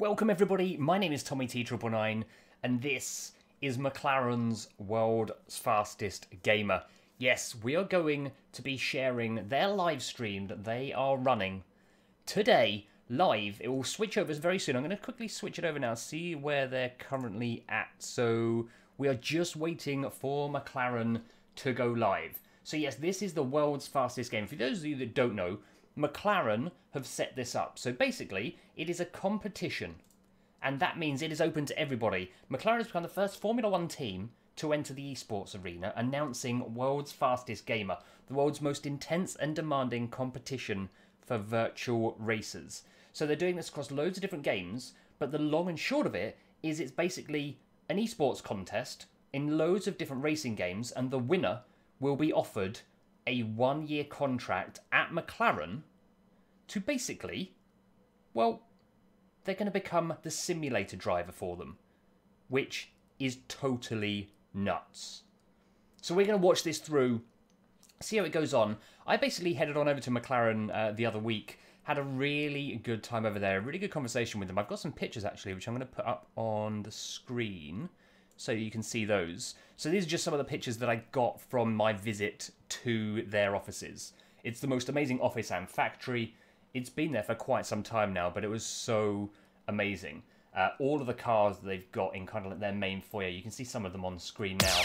Welcome everybody, my name is Tommy T999 and this is McLaren's World's Fastest Gamer. Yes, we are going to be sharing their live stream that they are running today, live. It will switch over very soon. I'm going to quickly switch it over now, see where they're currently at. So we are just waiting for McLaren to go live. So yes, this is the World's Fastest Game. For those of you that don't know, McLaren have set this up. So basically, it is a competition, and that means it is open to everybody. McLaren has become the first Formula 1 team to enter the esports arena, announcing World's Fastest Gamer, the world's most intense and demanding competition for virtual racers. So they're doing this across loads of different games, but the long and short of it is it's basically an esports contest in loads of different racing games, and the winner will be offered a one-year contract at McLaren to basically, well, they're going to become the simulator driver for them, which is totally nuts. So we're going to watch this through, see how it goes on. I basically headed on over to McLaren the other week, had a really good time over there, a really good conversation with them. I've got some pictures actually, which I'm going to put up on the screen so you can see those. So these are just some of the pictures that I got from my visit to their offices. It's the most amazing office and factory. It's been there for quite some time now, but it was so amazing. All of the cars that they've got in kind of like their main foyer, you can see some of them on screen now.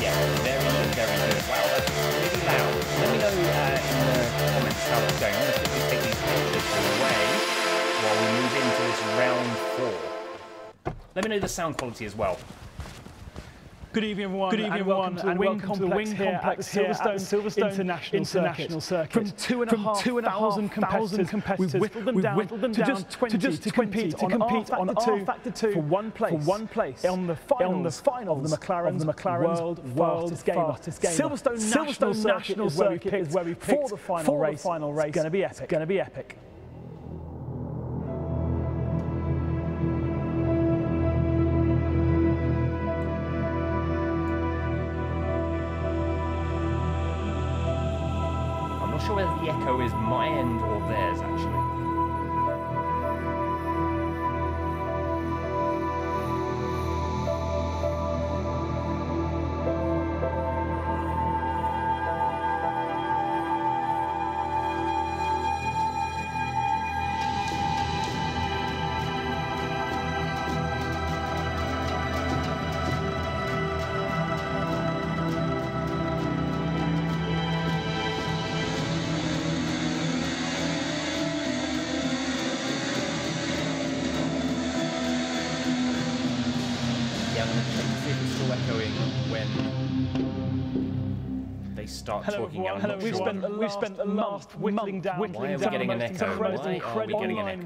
Yeah, very good. Wow, that's really loud. Let me know in the comments how that's going. I'm going to quickly take these pictures away while we move into this round 4. Let me know the sound quality as well. Good evening, everyone. Good evening, everyone. And welcome to the Wing Complex here at the Silverstone International Circuit. From 2,500 competitors, we've whittled them down to just 20 to compete on rFactor 2 for one place on the finals of the McLaren's World's Fastest Gamer. Silverstone National Circuit is where we picked for the final race. It's going to be epic. Going to be epic. I'm not sure whether the echo is my end or theirs, actually. Start talking out. Hello, we've spent the last whittling down the most incredible online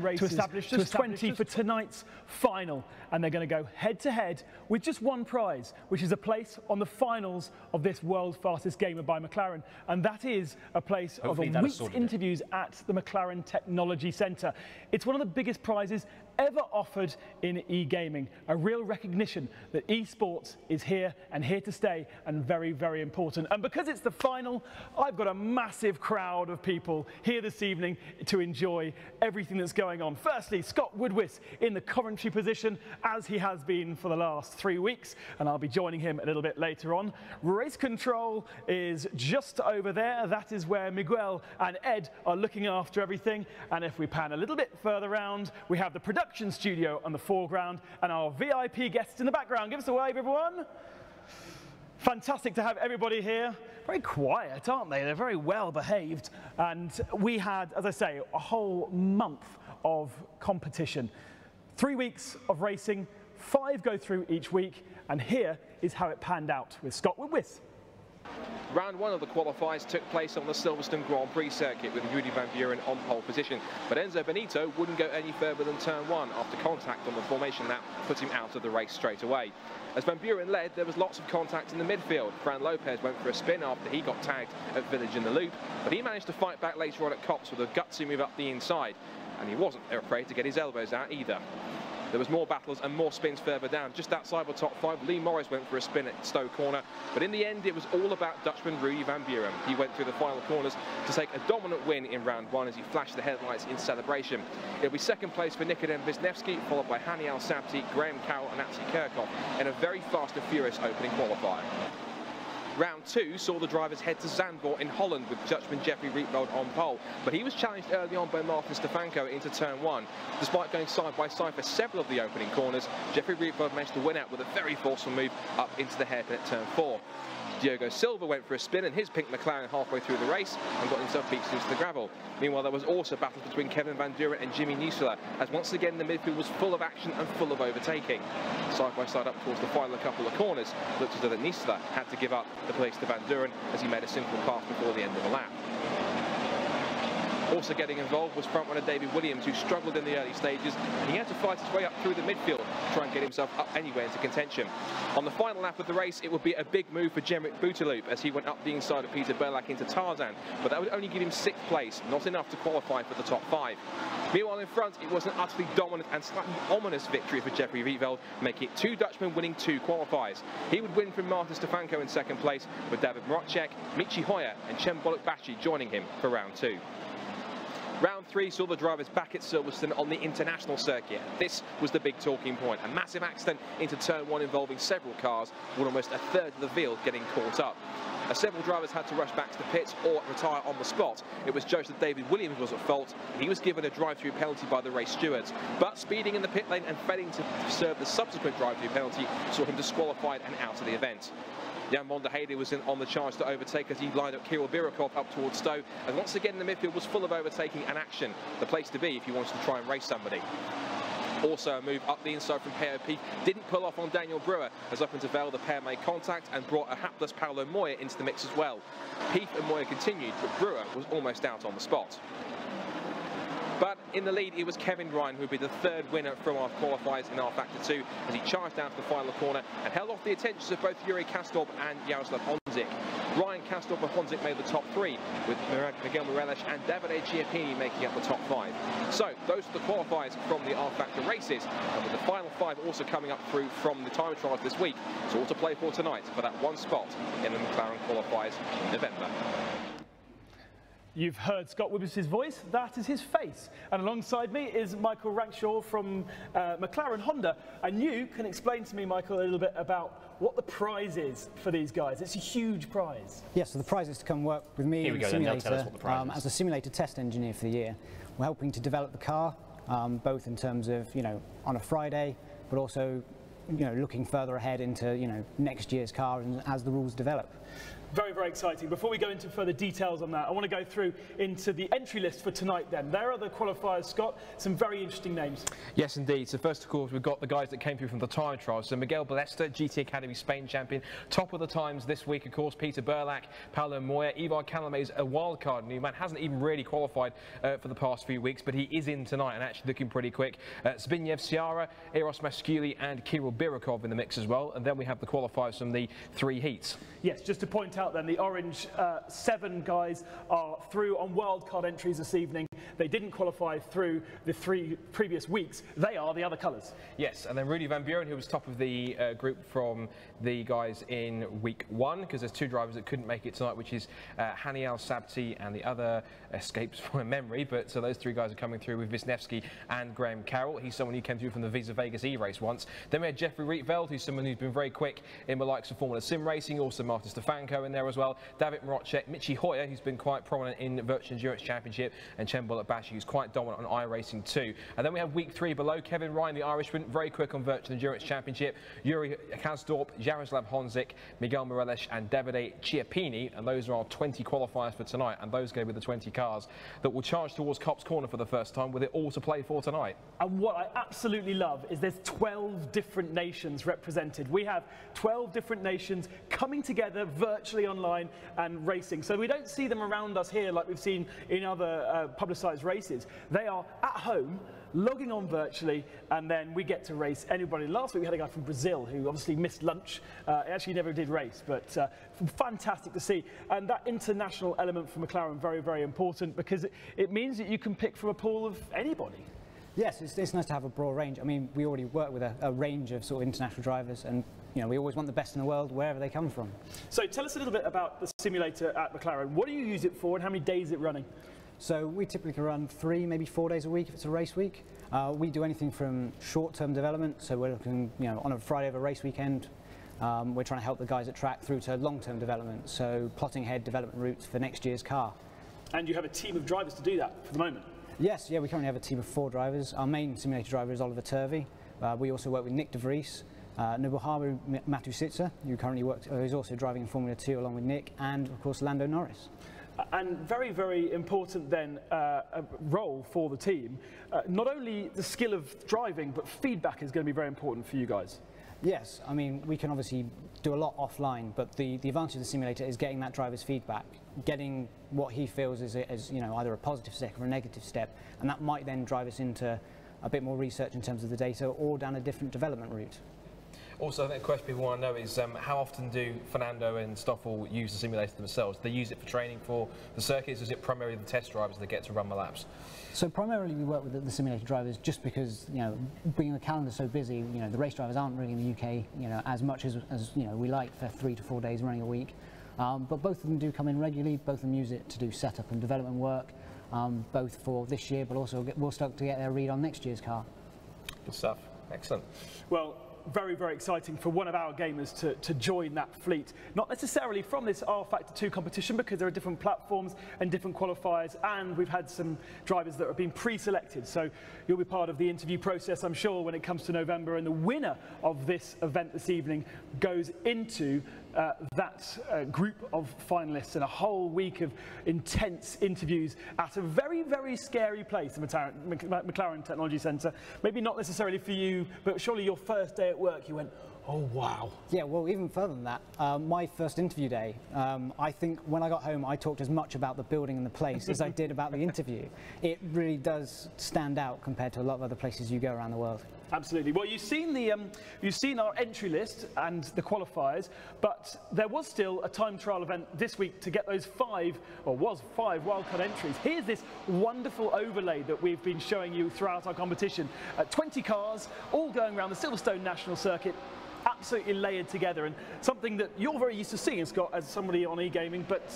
races to establish just 20 for tonight's final, and they're going to go head-to-head with just one prize, which is a place on the finals of this World's Fastest Gamer by McLaren, and that is a place of a week's interviews at the McLaren Technology Centre. It's one of the biggest prizes ever offered in e-gaming, a real recognition that esports is here and here to stay, and very, very important. And because it's the final, I've got a massive crowd of people here this evening to enjoy everything that's going on. Firstly, Scott Woodwis in the commentary position, as he has been for the last 3 weeks, and I'll be joining him a little bit later on. Race control is just over there. That is where Miguel and Ed are looking after everything. And if we pan a little bit further around, we have the production studio on the foreground and our VIP guests in the background. Give us a wave, everyone. Fantastic to have everybody here. Very quiet, aren't they? They're very well behaved. And we had, as I say, a whole month of competition. 3 weeks of racing, 5 go through each week, and here is how it panned out with Scott Woodwith. Round 1 of the qualifiers took place on the Silverstone Grand Prix circuit with Rudy Van Buren on pole position, but Enzo Benito wouldn't go any further than turn 1 after contact on the formation lap put him out of the race straight away. As Van Buren led, there was lots of contact in the midfield. Fran Lopez went for a spin after he got tagged at Village in the Loop, but he managed to fight back later on at Copse with a gutsy move up the inside, and he wasn't afraid to get his elbows out either. There was more battles and more spins further down. Just outside the top 5, Lee Morris went for a spin at Stowe Corner, but in the end it was all about Dutchman Rudy van Buren. He went through the final corners to take a dominant win in round 1 as he flashed the headlights in celebration. It'll be second place for Nikodem Wisniewski, followed by Hani Al-Sabti, Graham Carroll and Atsi Kirchhoff in a very fast and furious opening qualifier. Round 2 saw the drivers head to Zandvoort in Holland with Dutchman Jeffrey Rietveld on pole, but he was challenged early on by Martin Stefanko into turn 1. Despite going side by side for several of the opening corners, Jeffrey Rietveld managed to win out with a very forceful move up into the hairpin at turn 4. Diogo Silva went for a spin in his pink McLaren halfway through the race and got himself beat into the gravel. Meanwhile, there was also battles between Kevin Van Duren and Jimmy Niesler, as once again the midfield was full of action and full of overtaking. Side by side up towards the final couple of corners, looked as though that Niesler had to give up the place to Van Duren as he made a simple pass before the end of the lap. Also getting involved was front-runner David Williams, who struggled in the early stages, and he had to fight his way up through the midfield to try and get himself up anywhere into contention. On the final lap of the race, it would be a big move for Jemric Boutaloop as he went up the inside of Peter Burlak into Tarzan, but that would only give him 6th place, not enough to qualify for the top 5. Meanwhile, in front, it was an utterly dominant and slightly ominous victory for Jeffrey Rietveld, making it 2 Dutchmen winning 2 qualifiers. He would win from Martin Stefanko in 2nd place, with David Mrocek, Michi Hoyer and Cemboluk Bashi joining him for round 2. Round 3 saw the drivers back at Silverstone on the international circuit. This was the big talking point. A massive accident into turn 1 involving several cars, with almost a third of the field getting caught up. As several drivers had to rush back to the pits or retire on the spot, it was judged that David Williams was at fault. He was given a drive-through penalty by the race stewards, but speeding in the pit lane and failing to serve the subsequent drive-through penalty saw him disqualified and out of the event. Jan van der Heide was on the charge to overtake as he lined up Kirill Birukov up towards Stowe, and once again the midfield was full of overtaking and action, the place to be if you wanted to try and race somebody. Also a move up the inside from POP didn't pull off on Daniel Brewer, as up into Vale the pair made contact and brought a hapless Paolo Moya into the mix as well. Peath and Moya continued, but Brewer was almost out on the spot. But in the lead, it was Kevin Ryan who would be the 3rd winner from our qualifiers in rFactor 2 as he charged down to the final corner and held off the attentions of both Yuri Kastorp and Jaroslav Honzik. Ryan, Kastorp and Honzik made the top 3, with Miguel Morelos and Davide Chiappini making up the top 5. So those are the qualifiers from the rFactor races, and with the final 5 also coming up through from the time trials this week. So all to play for tonight for that one spot in the McLaren qualifiers in November. You've heard Scott Wibbis's voice, that is his face. And alongside me is Michael Rankshaw from McLaren Honda. And you can explain to me, Michael, a little bit about what the prize is for these guys. It's a huge prize. Yes, so the prize is to come work with me in the simulator as a simulator test engineer for the year. We're helping to develop the car, both in terms of, on a Friday, but also, looking further ahead into, next year's car and as the rules develop. Very, very exciting. Before we go into further details on that, I want to go through into the entry list for tonight then. There are the qualifiers, Scott. Some very interesting names. Yes, indeed. So first, of course, we've got the guys that came through from the time trials. So Miguel Ballesta, GT Academy Spain champion. Top of the times this week, of course, Peter Burlak, Paolo Moya. Ivar Calame is a wildcard new man. Hasn't even really qualified for the past few weeks, but he is in tonight and actually looking pretty quick. Zbigniew Ciara, Eros Maskuli and Kirill Birukov in the mix as well. And then we have the qualifiers from the 3 heats. Yes, just to point out then, the orange 7 guys are through on wildcard entries this evening. They didn't qualify through the 3 previous weeks. They are the other colours. Yes, and then Rudy Van Buren, who was top of the group from the guys in week 1, because there's 2 drivers that couldn't make it tonight, which is Hani Al-Sabti and the other escapes from my memory. But so those 3 guys are coming through with Wisniewski and Graham Carroll. He's someone who came through from the Visa Vegas E-race once. Then we had Jeffrey Rietveld, who's someone who's been very quick in the likes of Formula Sim racing. Also Martin Stefanko in there as well. David Mrocek, Michi Hoyer, who's been quite prominent in Virtual Endurance Championship, and Cemboluk Bashi, who's quite dominant on iRacing too. And then we have week 3 below. Kevin Ryan, the Irishman, very quick on Virtual Endurance Championship. Yuri Kastorp, Jaroslav Honzik, Miguel Morelos and Davide Chiappini, and those are our 20 qualifiers for tonight, and those go with the 20 cars that will charge towards Copse Corner for the first time, with it all to play for tonight. And what I absolutely love is there's 12 different nations represented. We have 12 different nations coming together virtually online and racing. So we don't see them around us here like we've seen in other publicised races. They are at home, logging on virtually, and then we get to race anybody. Last week we had a guy from Brazil who obviously missed lunch. Actually never did race, but fantastic to see. And that international element for McLaren, very, very important, because it means that you can pick from a pool of anybody. Yes, it's nice to have a broad range. I mean, we already work with a range of sort of international drivers, and we always want the best in the world wherever they come from. So tell us a little bit about the simulator at McLaren. What do you use it for, and how many days is it running? So we typically run 3, maybe 4 days a week if it's a race week. We do anything from short-term development, so we're looking, on a Friday of a race weekend, we're trying to help the guys at track through to long-term development, so plotting ahead development routes for next year's car. And you have a team of drivers to do that for the moment? Yes, we currently have a team of 4 drivers. Our main simulator driver is Oliver Turvey. We also work with Nick De Vries, Nobuharu Matusitsa, who currently is also driving in Formula 2 along with Nick, and of course Lando Norris. And very, very important then a role for the team. Not only the skill of driving, but feedback is going to be very important for you guys. Yes, I mean, we can obviously do a lot offline, but the advantage of the simulator is getting that driver's feedback, getting what he feels is either a positive step or a negative step, and that might then drive us into a bit more research in terms of the data or down a different development route. Also, I think the question people want to know is how often do Fernando and Stoffel use the simulator themselves? Do they use it for training for the circuits, or is it primarily the test drivers that get to run the laps? So primarily we work with the simulator drivers just because, being the calendar so busy, the race drivers aren't really in the UK, as much as we like for 3 to 4 days running a week. But both of them do come in regularly, both of them use it to do setup and development work, both for this year, but also we'll start to get their read on next year's car. Good stuff. Excellent. Well, very, very exciting for one of our gamers to join that fleet. Not necessarily from this rFactor 2 competition, because there are different platforms and different qualifiers, and we've had some drivers that have been pre-selected. So you'll be part of the interview process, I'm sure, when it comes to November, and the winner of this event this evening goes into that group of finalists and a whole week of intense interviews at a very, very scary place, the McLaren Technology Centre. Maybe not necessarily for you, but surely your first day at work, you went, oh wow. Yeah, well, even further than that, my first interview day, I think when I got home, I talked as much about the building and the place as I did about the interview. It really does stand out compared to a lot of other places you go around the world. Absolutely. Well, you've seen our entry list and the qualifiers, but there was still a time trial event this week to get those 5 wildcard entries. Here's this wonderful overlay that we've been showing you throughout our competition. 20 cars, all going around the Silverstone National Circuit, absolutely layered together, and something that you're very used to seeing, Scott, as somebody on e-gaming, but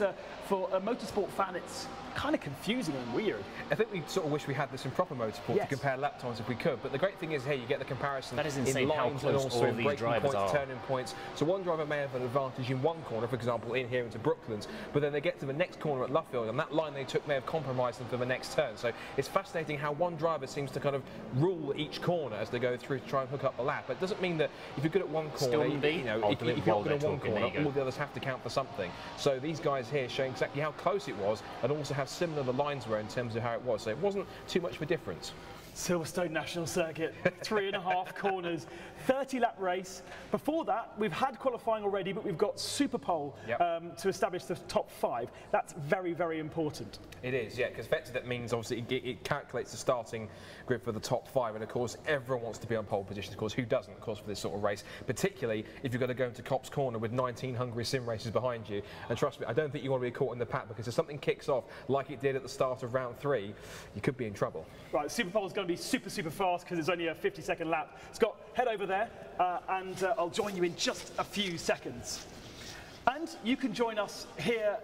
for a motorsport fan, it's kind of confusing and weird. I think we sort of wish we had this in proper motorsport to compare lap times if we could, but the great thing is here you get the comparison in lines and also in braking points, turning points. So one driver may have an advantage in one corner, for example, in here into Brooklands, but then they get to the next corner at Luffield, and that line they took may have compromised them for the next turn. So it's fascinating how one driver seems to kind of rule each corner as they go through to try and hook up the lap. But it doesn't mean that if you're good at one corner, if you're not good at one corner, all the others have to count for something. So these guys here showing exactly how close it was, and also how similar the lines were in terms of how it was. So it wasn't too much of a difference. Silverstone National Circuit, 3.5 corners, 30-lap race. Before that, we've had qualifying already, but we've got Super Pole to establish the top 5. That's very, very important. It is, yeah, because effectively that means obviously it calculates the starting grid for the top 5, and of course everyone wants to be on pole position. Of course, who doesn't? Of course, for this sort of race, particularly if you're going to go into Copse Corner with 19 hungry sim races behind you. And trust me, I don't think you want to be caught in the pack, because if something kicks off like it did at the start of round 3, you could be in trouble. Right, Super Pole's going to be super, super fast because it's only a 50-second lap. Scott, head over there and I'll join you in just a few seconds. And you can join us here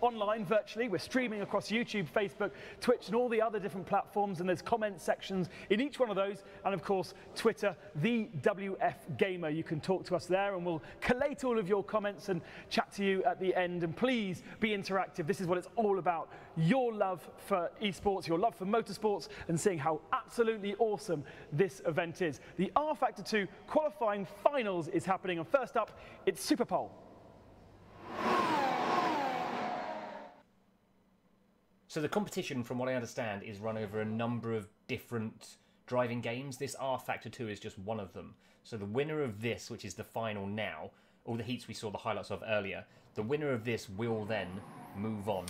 online virtually. We're streaming across YouTube, Facebook, Twitch, and all the other different platforms, and there's comment sections in each one of those, and of course Twitter, the WF Gamer. You can talk to us there, and we'll collate all of your comments and chat to you at the end. And please be interactive. This is what it's all about: your love for esports, your love for motorsports, and seeing how absolutely awesome this event is. The rFactor 2 qualifying finals is happening, and first up, it's Super Pole. So the competition, from what I understand, is run over a number of different driving games. This rFactor 2 is just one of them. So the winner of this, which is the final now, all the heats we saw the highlights of earlier, the winner of this will then move on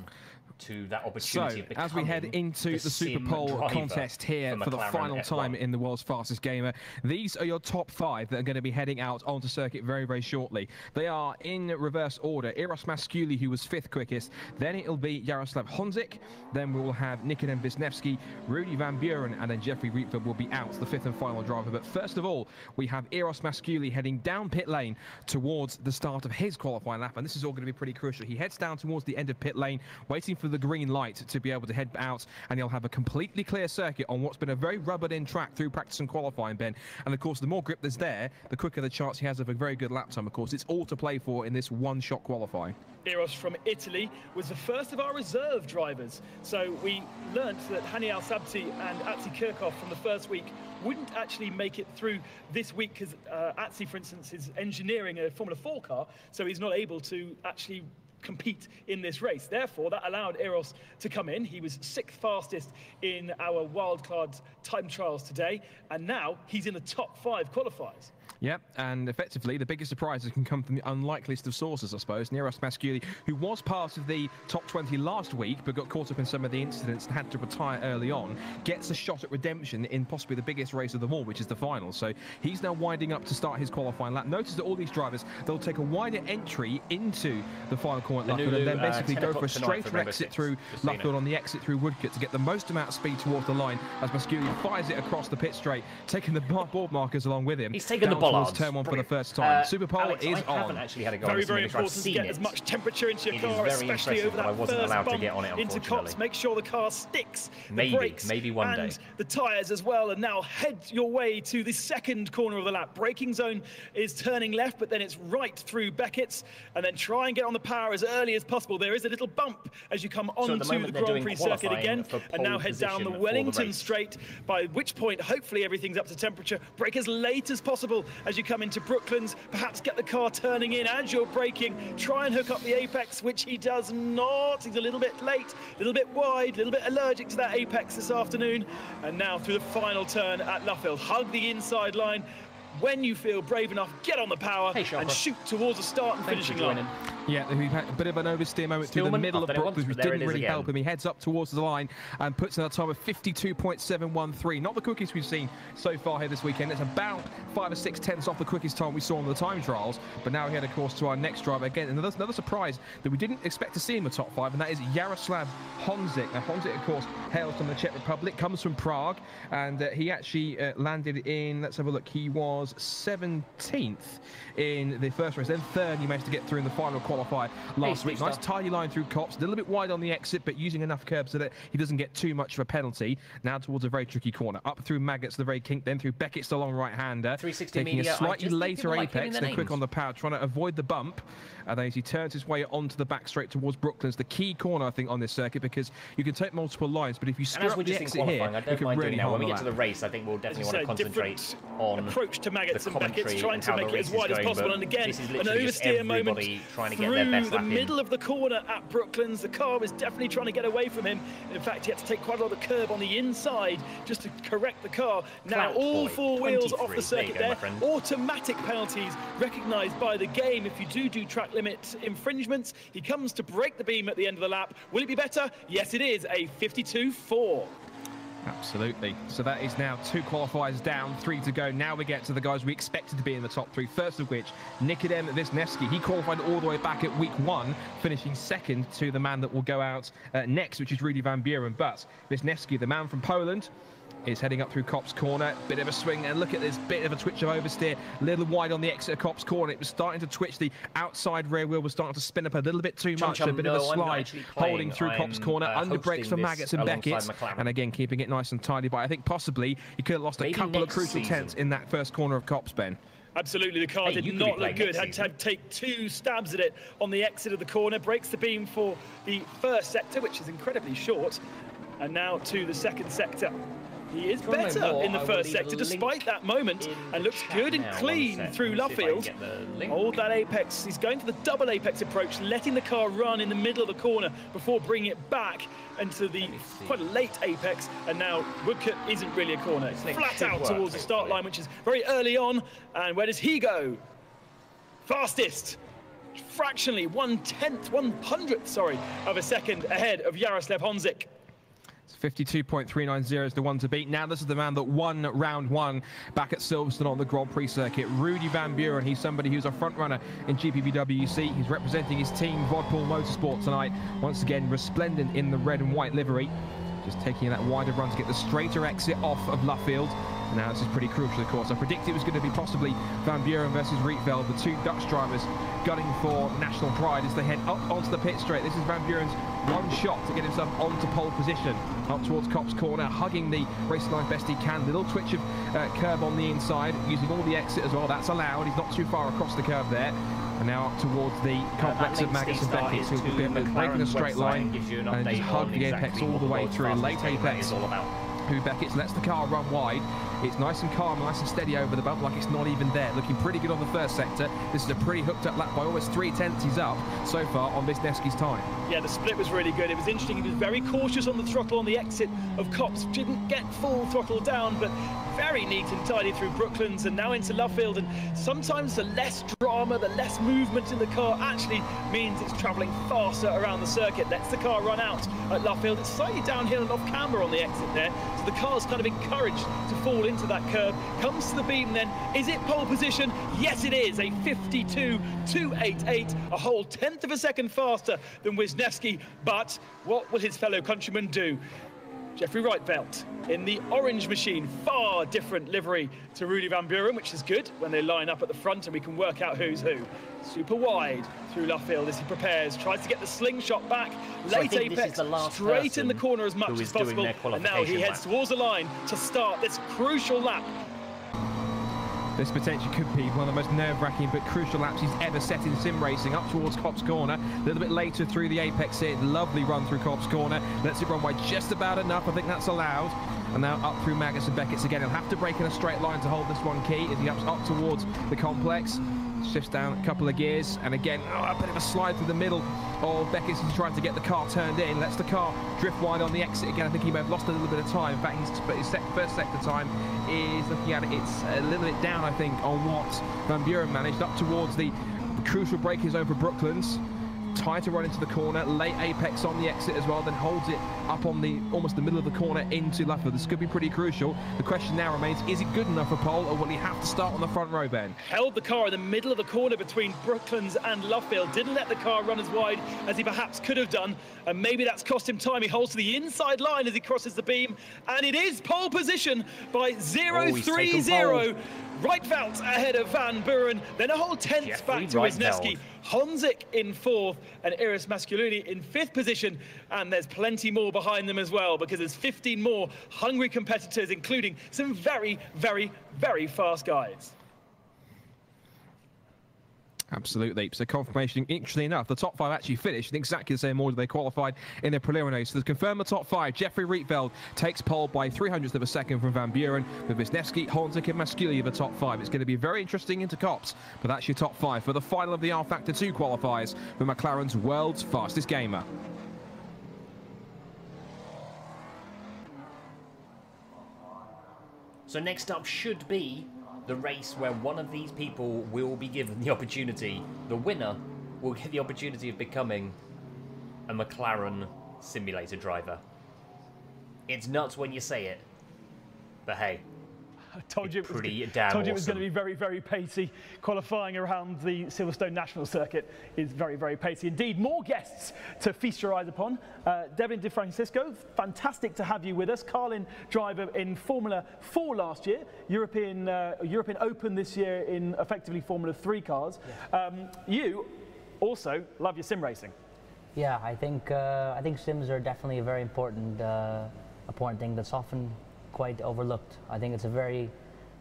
to that opportunity of becoming as we head into the Super Pole contest here for the final time in the world's fastest gamer, these are your top 5 that are going to be heading out onto circuit very, very shortly. They are in reverse order. Eros Maskuli, who was 5th quickest, then it'll be Jaroslav Honzik, then we will have Nikodem Wisniewski, Rudy Van Buren, and then Jeffrey Reetford will be out, the 5th and final driver. But first of all, we have Eros Maskuli heading down pit lane towards the start of his qualifying lap, and this is all going to be pretty crucial. He heads down towards the end of pit lane, waiting for the green light to be able to head out, and he'll have a completely clear circuit on what's been a very rubbered-in track through practice and qualifying, Ben. And of course, the more grip there's there, the quicker the chance he has of a very good lap time. Of course, it's all to play for in this one-shot qualifying. Eros from Italy was the first of our reserve drivers. So we learnt that Hani Al-Sabti and Atsi Kirchhoff from the first week wouldn't actually make it through this week because Atsi, for instance, is engineering a Formula 4 car, so he's not able to actually compete in this race. Therefore, that allowed Eros to come in. He was 6th fastest in our wildcard time trials today, and now he's in the top 5 qualifiers. Yep, and effectively the biggest surprises can come from the unlikeliest of sources, I suppose. Eros Maskuli, who was part of the top 20 last week but got caught up in some of the incidents and had to retire early on, gets a shot at redemption in possibly the biggest race of them all, which is the final. So he's now winding up to start his qualifying lap. Notice that all these drivers, they'll take a wider entry into the final corner at Luffield and then basically go for a straighter exit through Luffield on the exit through Woodcote to get the most amount of speed towards the line as Maskuli fires it across the pit straight, taking the board markers along with him. He's taken the bollards. Turn 1 for the first time. Super Pole Alex, is I on. haven't actually had a go on very, this very simulator. important to get as much temperature into your car, especially over that first bump into Cops. Make sure the car sticks. The brakes maybe one day. The tyres as well. And now head your way to the second corner of the lap. Braking zone is turning left, but then it's right through Beckett's. And then try and get on the power as early as possible. There is a little bump as you come onto the Grand Prix circuit again. And now head down the Wellington straight, by which point hopefully everything's up to temperature. Brake as late as possible as you come into Brooklands. Perhaps get the car turning in as you're braking. Try and hook up the apex, which he does not. He's a little bit late, a little bit wide, a little bit allergic to that apex this afternoon. And now through the final turn at Luffield. Hug the inside line. When you feel brave enough, get on the power and shoot towards the start and finishing line. Yeah, we've had a bit of an oversteer moment through the middle of Brooklands, which didn't really help him. He heads up towards the line and puts in a time of 52.713. Not the quickest we've seen so far here this weekend. It's about 5 or 6 tenths off the quickest time we saw on the time trials. But now we head, of course, to our next driver again. And another surprise that we didn't expect to see in the top 5, and that is Jaroslav Honzik. Now, Honzik, of course, hails from the Czech Republic, comes from Prague, and he actually landed in, let's have a look, he was 17th in the first race, then 3rd. He managed to get through in the final qualifier last week. Nice tidy line through Cops, a little bit wide on the exit, but using enough curb so that he doesn't get too much of a penalty. Now towards a very tricky corner, up through Maggots, the very kink, then through Beckett's, the long right-hander, taking a slightly later apex, then quick on the power, trying to avoid the bump. And then as he turns his way onto the back straight towards Brooklands, the key corner, I think, on this circuit, because you can take multiple lines, but if you screw up the exit here, I don't mind doing that. When we get to the race, I think we'll definitely want to concentrate on approach to Maggots and Beckett's, trying to make it as wide as possible. And again, an oversteer moment trying to get their best through the middle of the corner at Brooklands. The car was definitely trying to get away from him. In fact, he had to take quite a lot of curb on the inside just to correct the car. Now all 4 wheels off the circuit there. Automatic penalties recognised by the game if you do track limit infringements. He comes to break the beam at the end of the lap. Will it be better? Yes, it is. A 52.4. Absolutely. So that is now 2 qualifiers down, 3 to go. Now we get to the guys we expected to be in the top 3. First of which, Nikodem Wisniewski. He qualified all the way back at week 1, finishing 2nd to the man that will go out next, which is Rudy Van Buren. But Wisniewski, the man from Poland, is heading up through Cop's corner. Bit of a swing, and look at this bit of a twitch of oversteer. A little wide on the exit of Cop's corner. It was starting to twitch. The outside rear wheel was starting to spin up a little bit too much. A bit of a slide holding through Cop's corner. Under brakes for Maggots and Beckett. And again, keeping it nice and tidy. But I think possibly he could have lost a couple of crucial tenths in that first corner of Cop's, Ben. Absolutely, the car did not look good. Had to take 2 stabs at it on the exit of the corner. Breaks the beam for the first sector, which is incredibly short. And now to the second sector. He is better in the first sector despite that moment, and looks good and clean through Luffield. Hold that apex. He's going for the double apex approach, letting the car run in the middle of the corner before bringing it back into the quite a late apex. And now Woodcote isn't really a corner. It's flat out towards the start line, which is very early on. And where does he go? Fastest. fractionally 1/100th, sorry, of a second ahead of Jaroslav Honzik. 52.390 is the one to beat. Now this is the man that won round one back at Silverstone on the Grand Prix circuit. Rudy Van Buren, he's somebody who's a front runner in GPWC. He's representing his team, Vodpool Motorsport, tonight. Once again, resplendent in the red and white livery. Just taking that wider run to get the straighter exit off of Luffield. And now this is pretty crucial, of course. I predicted it was going to be possibly Van Buren versus Rietveld, the two Dutch drivers gunning for national pride as they head up onto the pit straight. This is Van Buren's one shot to get himself onto pole position. Up towards Copse Corner, hugging the racing line best he can. Little twitch of curb on the inside, using all the exit as well. That's allowed. He's not too far across the curve there. And now up towards the complex of Magnus and Beckett, who will be breaking a straight line and just hug the apex all the way through. Late apex. Who Beckett lets the car run wide. It's nice and calm, nice and steady over the bump, like it's not even there. Looking pretty good on the first sector. This is a pretty hooked up lap by almost 3/10 he's up so far on Wisniewski's time. Yeah, the split was really good. It was interesting. He was very cautious on the throttle on the exit of Copse. Didn't get full throttle down, but very neat and tidy through Brooklands and now into Luffield. And sometimes the less drama, the less movement in the car actually means it's travelling faster around the circuit. Lets the car run out at Luffield. It's slightly downhill and off camber on the exit there. So the car's kind of encouraged to fall into that curve. Comes to the beam then. Is it pole position? Yes, it is. A 52.288, a whole 1/10 of a second faster than Wisniewski. But what will his fellow countryman do? Jeffrey Rietveld in the orange machine, far different livery to Rudy Van Buren, which is good when they line up at the front and we can work out who's who. Super wide through Luffield as he prepares, tries to get the slingshot back, late apex, straight in the corner as much as possible, and now he heads towards the line to start this crucial lap. This potentially could be one of the most nerve-wracking but crucial laps he's ever set in sim racing. Up towards Copse Corner, a little bit later through the apex here. Lovely run through Copse Corner. Lets it run wide just about enough. I think that's allowed. And now up through Magnus and Beckett's again. He'll have to break in a straight line to hold this one key as he up towards the complex. Shifts down a couple of gears, and again, a bit of a slide through the middle of Beckett. He's trying to get the car turned in, lets the car drift wide on the exit again. I think he may have lost a little bit of time. In fact, his first sector time is, looking at it, it's a little bit down, I think, on what Van Buren managed. Up towards the crucial braking zone for Brooklands. Tighter run into the corner, late apex on the exit as well, then holds it up on the almost the middle of the corner into Luffield. This could be pretty crucial. The question now remains, is it good enough for pole, or will he have to start on the front row, Ben? Held the car in the middle of the corner between Brooklands and Luffield. Didn't let the car run as wide as he perhaps could have done, and maybe that's cost him time. He holds to the inside line as he crosses the beam, and it is pole position by 0.30. Rietveld ahead of Van Buren, then a whole 10th back to Wisniewski. Honzik in 4th and Iris Masculini in 5th position, and there's plenty more behind them as well, because there's 15 more hungry competitors, including some very, very, very fast guys. Absolutely. So confirmation, interestingly enough, the top 5 actually finished in exactly the same order they qualified in their preliminaries. So to confirm the top 5, Jeffrey Rietveld takes pole by 0.03 of a second from Van Buren, with Wisniewski, Honzik and Masculi the top 5. It's going to be very interesting into Copse, but that's your top 5 for the final of the rFactor 2 qualifiers for McLaren's world's fastest gamer. So next up should be the race where one of these people will be given the opportunity, the winner will get the opportunity of becoming a McLaren simulator driver. It's nuts when you say it, but hey, I told you it was awesome. going to be very, very pacey. Qualifying around the Silverstone National Circuit is very, very pacey indeed. More guests to feast your eyes upon. Devlin De Francisco, fantastic to have you with us. Carlin driver in Formula 4 last year, European Open this year in effectively Formula 3 cars. Yeah. You also love your sim racing. Yeah, I think sims are definitely a very important thing that's often quite overlooked. I think it's a very,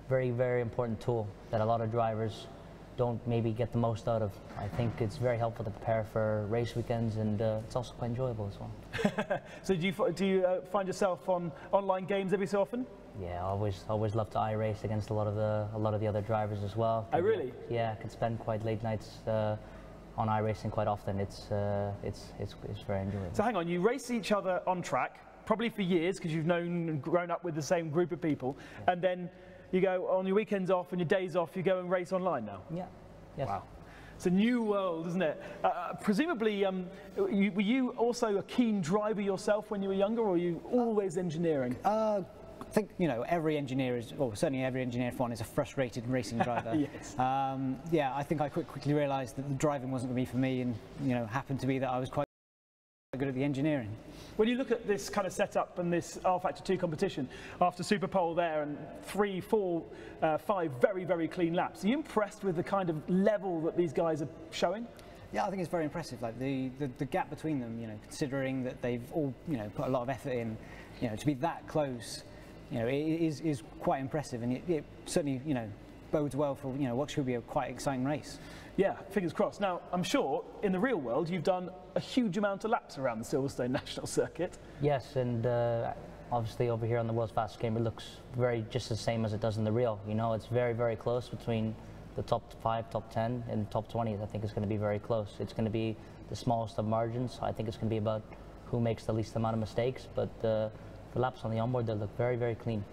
very, very important tool that a lot of drivers don't maybe get the most out of. I think it's very helpful to prepare for race weekends, and it's also quite enjoyable as well. So do you find yourself on online games every so often? Yeah, I always love to iRace against a lot of the other drivers as well. Oh, really? Yeah, I can spend quite late nights on iRacing quite often. It's very enjoyable. So hang on, you race each other on track, probably for years, because you've known and grown up with the same group of people, and then you go on your weekends off and your days off, you go and race online now? Yeah. Yes. Wow. It's a new world, isn't it? Presumably, were you also a keen driver yourself when you were younger, or were you always engineering? I think, you know, every engineer is, or certainly every engineer F1 is a frustrated racing driver. Yes. Yeah, I think I quickly realised that the driving wasn't going to be for me, and, you know, happened to be that I was quite good at the engineering. When you look at this kind of setup and this rFactor 2 competition, after Super Pole there and 3, 4, 5 very, very clean laps, are you impressed with the kind of level that these guys are showing? Yeah, I think it's very impressive. Like the gap between them, you know, considering that they've all, you know, put a lot of effort in, you know, to be that close, you know, it is quite impressive, and it certainly, you know, bodes well for, you know, what should be a quite exciting race. Yeah, fingers crossed. Now, I'm sure in the real world you've done a huge amount of laps around the Silverstone National Circuit. Yes, and obviously over here on the World's Fastest Game, it looks just the same as it does in the real. You know, it's very, very close between the top 5, top 10, and top 20. I think it's going to be very close. It's going to be the smallest of margins. I think it's going to be about who makes the least amount of mistakes, but the laps on the onboard, they look very, very clean.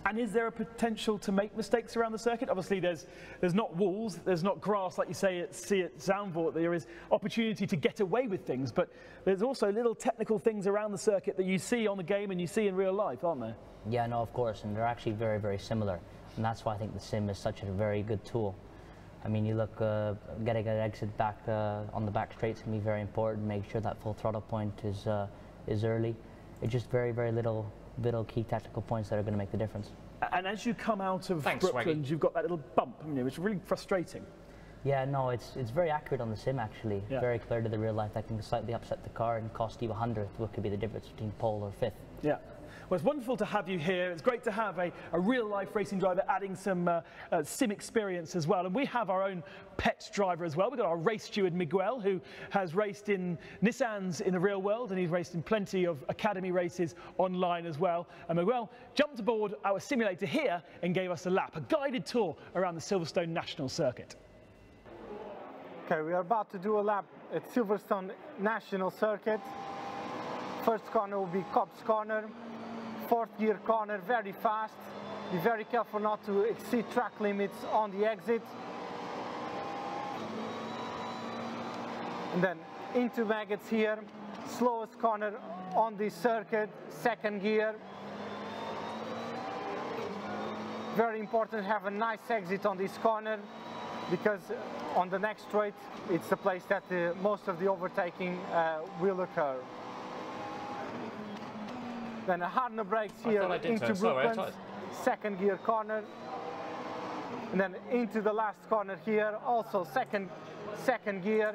And is there a potential to make mistakes around the circuit? Obviously, there's not walls, there's not grass like you see at Zandvoort. There is opportunity to get away with things, but there's also little technical things around the circuit that you see on the game and you see in real life, aren't there? Yeah, no, of course, and they're actually very, very similar. And that's why I think the sim is such a very good tool. I mean, you look, getting an exit back on the back straight is going to be very important. Make sure that full throttle point is early. It's just very, very little key tactical points that are going to make the difference. And as you come out of Brooklands, you've got that little bump, haven't you? It's really frustrating. Yeah, no, it's very accurate on the sim, actually. Yeah. Very clear to the real life. That can slightly upset the car and cost you 100th, what could be the difference between pole or 5th. Yeah. Well, it's wonderful to have you here. It's great to have a real-life racing driver adding some sim experience as well. And we have our own pet driver as well. We've got our race steward, Miguel, who has raced in Nissans in the real world, and he's raced in plenty of academy races online as well. And Miguel jumped aboard our simulator here and gave us a lap, a guided tour around the Silverstone National Circuit. Okay, we are about to do a lap at Silverstone National Circuit. First corner will be Cobb's Corner. 4th gear corner, very fast. Be very careful not to exceed track limits on the exit. And then into Maggots here. Slowest corner on this circuit, 2nd gear. Very important to have a nice exit on this corner, because on the next straight, it's the place that most of the overtaking will occur. Then a harder brakes here into Brooklands, 2nd gear corner. And then into the last corner here, also second gear.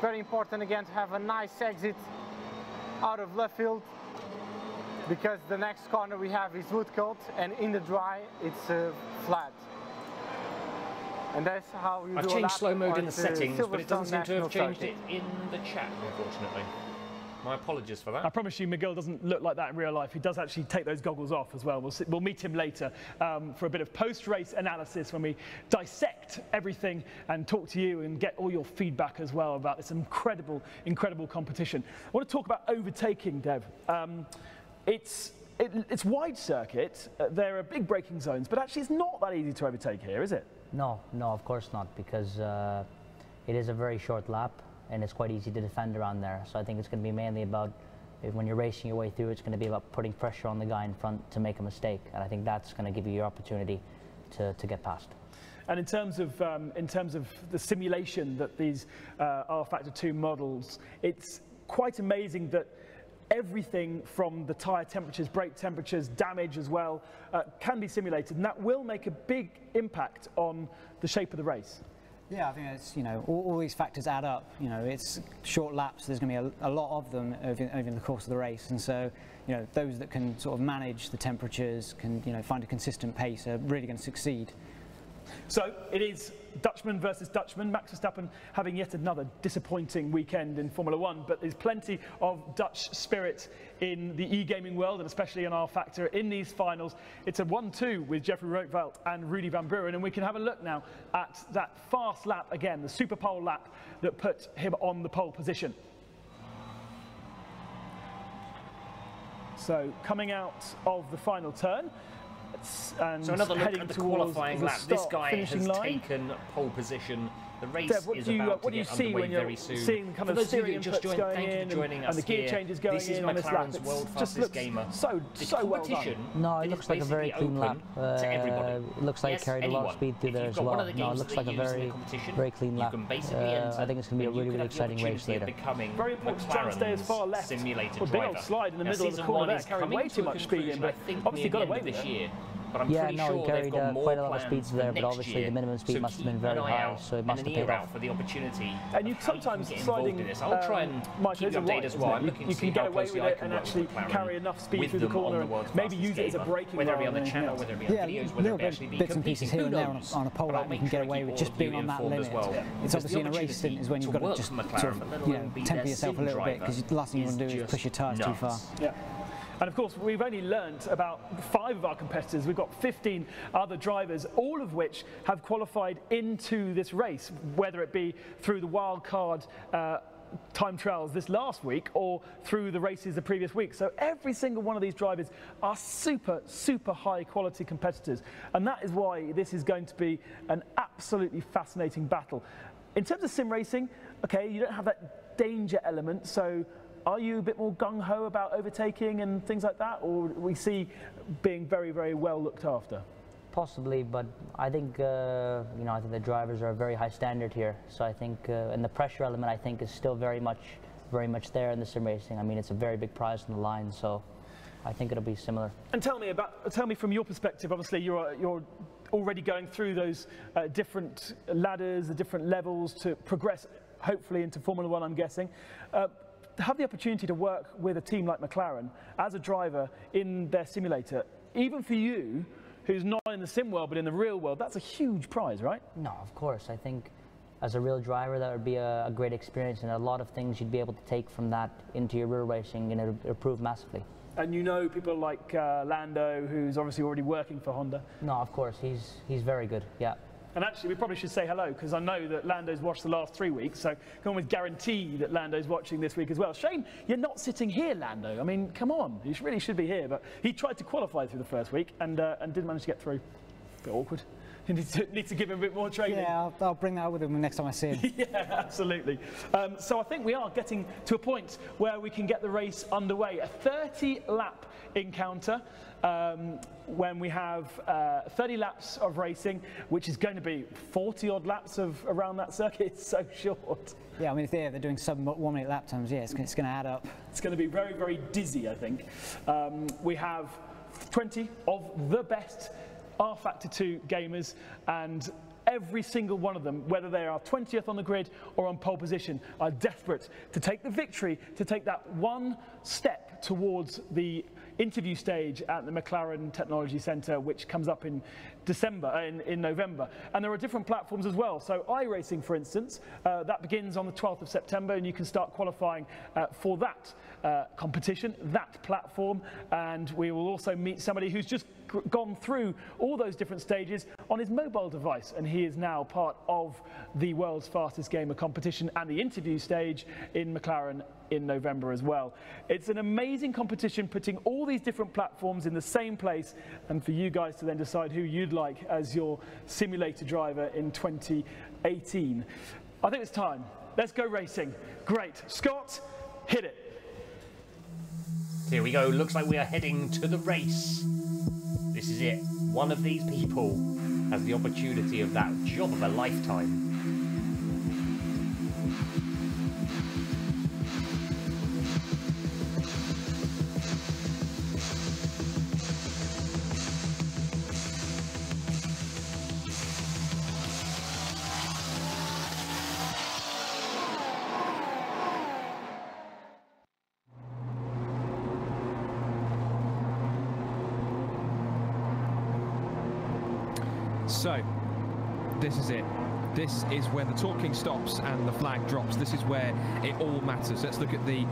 Very important again to have a nice exit out of left field, because the next corner we have is Woodcote, and in the dry it's flat. And that's how you do a lap. I've changed slow mode in the settings, but it doesn't seem to have changed it in the chat, unfortunately. My apologies for that. I promise you, Miguel doesn't look like that in real life. He does actually take those goggles off as well. We'll meet him later for a bit of post-race analysis when we dissect everything and talk to you and get all your feedback as well about this incredible, incredible competition. I want to talk about overtaking, Dev. It's wide circuit. There are big braking zones, but actually it's not that easy to overtake here, is it? No, of course not, because it is a very short lap. And it's quite easy to defend around there. So I think it's going to be mainly about, when you're racing your way through, it's going to be about putting pressure on the guy in front to make a mistake. And I think that's going to give you your opportunity to get past. And in terms of the simulation that these rFactor 2 models, it's quite amazing that everything from the tyre temperatures, brake temperatures, damage as well, can be simulated. And that will make a big impact on the shape of the race. Yeah, I think it's, you know, all these factors add up. You know, it's short laps, there's going to be a lot of them over the course of the race, and so, you know, those that can sort of manage the temperatures, can, you know, find a consistent pace, are really going to succeed. So it is Dutchman versus Dutchman. Max Verstappen having yet another disappointing weekend in Formula One, but there's plenty of Dutch spirit in the e-gaming world, and especially in rFactor in these finals. It's a 1-2 with Jeffrey Rookveld and Rudy van Buren, and we can have a look now at that fast lap again, the Super Pole lap that put him on the pole position. So coming out of the final turn, and so another look at the qualifying lap. This guy has taken pole position The race Dev, is about to get underway very soon. Seeing kind of the steering inputs going in and the gear changes going in on this lap? This is McLaren's world fastest gamer. So well done. No, it looks like a very clean lap. It looks like he carried a lot of speed through there as well. No, it looks like a very clean lap. I think it's going to be a really exciting race later. Very important to try and stay as far left. Well, big old slide in the middle of the corner there, carrying way too much speed in, but obviously got away with it. But I'm he carried quite a lot of speeds there, but obviously the minimum speed must have been very high, so it must have paid off. For the opportunity. And you sometimes sliding. I'll try and keep you updated as well. You can get away with it and actually carry enough speed through the corner and maybe use it as a braking rod. Whether it be on the channel, whether it be on videos, whether it be actually be bits and pieces here and there on a pole lap, you can get away with just being on that limit. It's obviously in a race is when you've got to just sort of temper yourself a little bit, because the last thing you want to do is push your tyres too far. Yeah. And of course, we've only learnt about 5 of our competitors. We've got 15 other drivers, all of which have qualified into this race, whether it be through the wild card time trials this last week or through the races the previous week. So every single one of these drivers are super high quality competitors. And that is why this is going to be an absolutely fascinating battle. In terms of sim racing, okay, you don't have that danger element, so are you a bit more gung-ho about overtaking and things like that, or we see being very well looked after? Possibly, but I think I think the drivers are a very high standard here. So I think, and the pressure element I think is still very much there in the sim racing. I mean, it's a very big prize on the line, so I think it'll be similar. And tell me from your perspective. Obviously, you're already going through those different ladders, the different levels to progress, hopefully into Formula One. I'm guessing. To have the opportunity to work with a team like McLaren as a driver in their simulator, even for you, who's not in the sim world but in the real world, that's a huge prize, right? No, of course. I think as a real driver, that would be a great experience, and a lot of things you'd be able to take from that into your real racing, and it'll improve massively. And you know people like Lando, who's obviously already working for Honda? No, of course. He's very good, yeah. And actually, we probably should say hello, because I know that Lando's watched the last 3 weeks, so can almost guarantee that Lando's watching this week as well. Shame you're not sitting here, Lando. I mean, come on, you really should be here. But he tried to qualify through the first week and didn't manage to get through. A bit awkward. You need to give him a bit more training. Yeah, I'll bring that up with him the next time I see him. Yeah, absolutely. So I think we are getting to a point where we can get the race underway. A 30-lap encounter when we have 30 laps of racing, which is going to be 40-odd laps of around that circuit. It's so short. Yeah, I mean, if they're doing sub 1 minute lap times, yeah, it's going to add up. It's going to be very dizzy, I think. We have 20 of the best rFactor 2 gamers, and every single one of them, whether they are 20th on the grid or on pole position, are desperate to take the victory, to take that one step towards the interview stage at the McLaren Technology Centre, which comes up in November. And there are different platforms as well. So iRacing, for instance, that begins on the 12th of September, and you can start qualifying for that competition, that platform. And we will also meet somebody who's just gone through all those different stages on his mobile device, and he is now part of the world's fastest gamer competition and the interview stage in McLaren in November as well. It's an amazing competition, putting all these different platforms in the same place, and for you guys to then decide who you'd like as your simulator driver in 2018. I think it's time. Let's go racing. Great. Scott, hit it. Here we go. Looks like we are heading to the race. This is it. One of these people has the opportunity of that job of a lifetime. So, this is it. This is where the talking stops and the flag drops. This is where it all matters. Let's look at the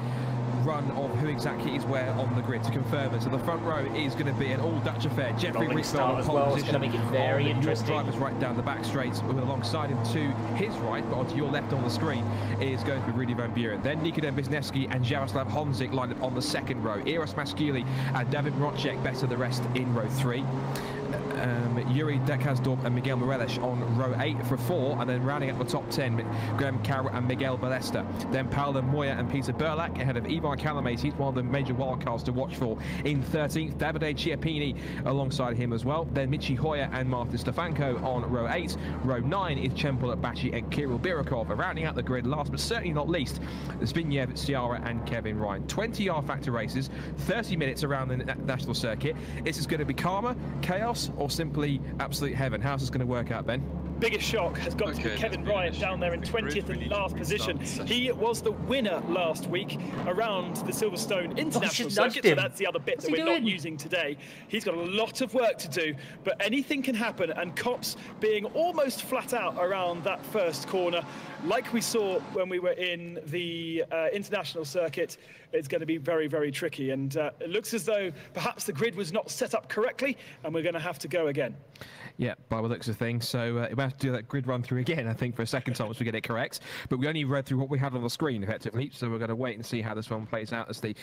run of who exactly is where on the grid to confirm it. So the front row is going to be an all-Dutch affair. Jeffrey Rietveld on pole position. It's going to make it very interesting. Drivers right down the back straight, with alongside him to his right, but onto your left on the screen, is going to be Rudy van Buren. Then Nikodem Wisniewski and Jaroslav Honzik lined up on the second row. Eros Maskili and David Mrocek better the rest in row 3. Yuri Dekasdorp and Miguel Moreles on row 8 for 4, and then rounding up the top 10, Graham Carroll and Miguel Ballesta. Then Paolo Moya and Peter Burlak ahead of Ivar Kalamais. He's one of the major wildcards to watch for in 13th. Davide Chiappini alongside him as well. Then Michi Hoyer and Martin Stefanko on row 8. Row 9 is Chempel Bashi and Kirill Birakov. Rounding out the grid, last but certainly not least, Zbigniew Ciara and Kevin Ryan. 20 rFactor races, 30 minutes around the national circuit. Is this going to be karma, chaos, or simply absolute heaven? How's this going to work out, Ben? Biggest shock has got to be Kevin Ryan down there in 20th and last position. He was the winner last week around the Silverstone International Circuit, so that's the other bit that we're not using today. He's got a lot of work to do, but anything can happen, and Kops being almost flat out around that first corner, like we saw when we were in the International Circuit, it's going to be very, very tricky, and it looks as though perhaps the grid was not set up correctly, and we're going to have to go again. Yeah, by the looks of things. So we have to do that grid run through again, I think, for a second time once we get it correct. But we only read through what we had on the screen, effectively. So we're going to wait and see how this one plays out as the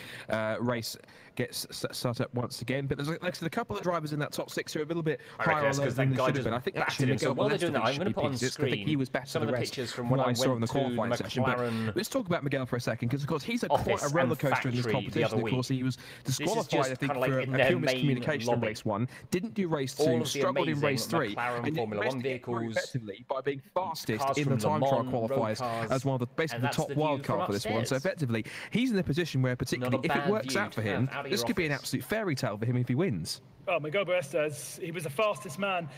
race gets set up once again. But there's a couple of drivers in that top 6 who are a little bit higher on than they should have been. I think actually, so while they're doing that, I'm going to put on screen I think he was better some than of the pictures from when I saw in the went qualifying to session. But let's talk about Miguel for a second, because of course he's quite a roller coaster in this competition. Of course, he was disqualified, I think, for a pure miscommunication in race 1. Didn't do race 2, struggled in race 3. Formula 1 vehicles by being fastest in the time trial qualifiers as one of the basically the top wildcard for this one. So effectively, he's in a position where, particularly if it works out for him, this could be an absolute fairy tale for him if he wins. Well, Miguel Ballesta, he was the fastest man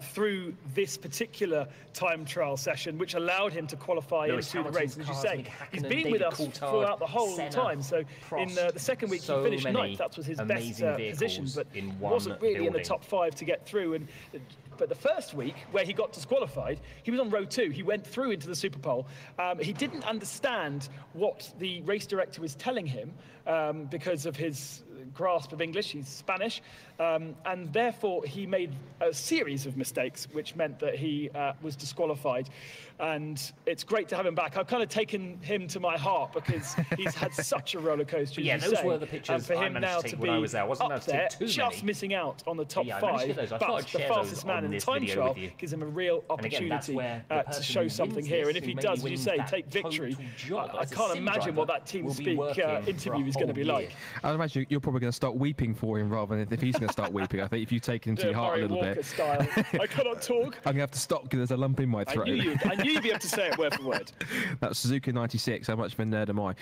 through this particular time trial session, which allowed him to qualify into the race. As you say, he's been with us throughout the whole time. So in the second week, he finished 9th. That was his best position, but wasn't really in the top 5 to get through. But the first week, where he got disqualified, he was on row 2. He went through into the Superpole. He didn't understand what the race director was telling him because of his grasp of English. He's Spanish, and therefore he made a series of mistakes, which meant that he was disqualified. And it's great to have him back. I've kind of taken him to my heart because he's had such a roller coaster. Yeah, those were the pictures for him now to be up there, just missing out on the top 5, but the fastest man in the time trial gives him a real opportunity to show something here. And if he does, as you say, take victory, I can't imagine what that TeamSpeak interview is going to be like. I imagine you're probably going to start weeping for him rather than if he's going to start weeping. I think if you take him to your heart a little bit. Style. I cannot talk. I'm going to have to stop because there's a lump in my throat. I knew you'd be able to say it word for word. That's Suzuka 96. How much of a nerd am I?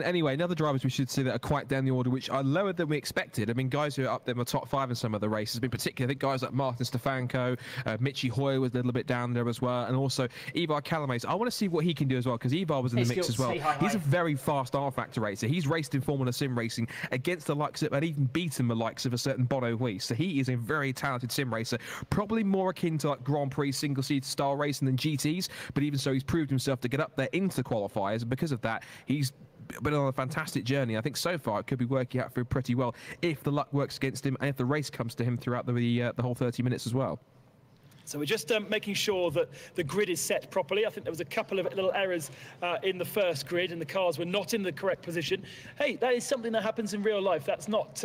Anyway, another drivers we should see that are quite down the order, which are lower than we expected. I mean, guys who are up there in the top 5 in some of the races have been particular. I think guys like Martin Stefanko, Michi Hoyer was a little bit down there as well, and also Ivar Kalamais. I want to see what he can do as well, because Ivar was in the mix as well. He's a very fast rFactor racer. He's raced in Formula Sim racing against the likes of, and even beaten the likes of a certain Bono Weiss. So he is a very talented sim racer, probably more akin to like Grand Prix single-seater style racing than GTs, but even so, he's proved himself to get up there into the qualifiers, and because of that, he's been on a fantastic journey. I think so far it could be working out for him pretty well if the luck works against him and if the race comes to him throughout the whole 30 minutes as well. So we're just making sure that the grid is set properly. I think there was a couple of little errors in the first grid and the cars were not in the correct position. Hey, that is something that happens in real life. That's not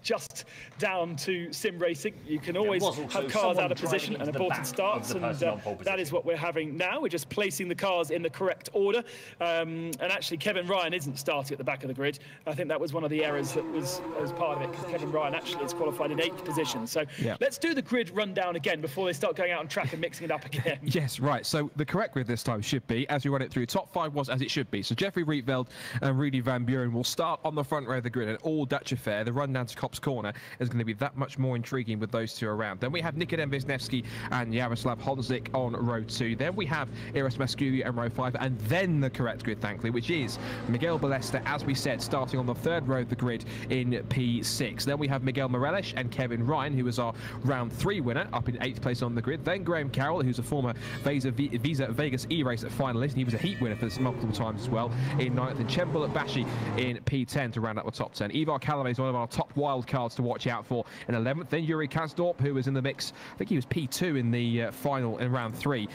just down to sim racing. You can always have cars out of position and aborted starts, and that is what we're having now. We're just placing the cars in the correct order. And actually, Kevin Ryan isn't starting at the back of the grid. I think that was one of the errors that was part of it, because Kevin Ryan actually is qualified in 8th position. So let's do the grid rundown again before they start going out on track and mixing it up again. Yes, right. So the correct grid this time should be, as we run it through, top 5 was as it should be. So Jeffrey Rietveld and Rudy Van Buren will start on the front row of the grid, and all Dutch affair. The run down to Kops Corner is going to be that much more intriguing with those two around. Then we have Nikodem Wisniewski and Jaroslav Honzik on row 2. Then we have Iris Mascubi on row 5, and then the correct grid, thankfully, which is Miguel Ballesta, as we said, starting on the 3rd row of the grid in P6. Then we have Miguel Moreles and Kevin Ryan, who was our round 3 winner, up in 8th place on the grid. Then Graham Carroll, who's a former Visa Vegas E-Race finalist, and he was a heat winner for this multiple times as well, in 9th. And Chempel Bashi in P10 to round up the top 10. Ivar Kalamais is one of our top wild wild cards to watch out for. In 11th, then Yuri Kasdorp, who was in the mix. I think he was P2 in the final in round 3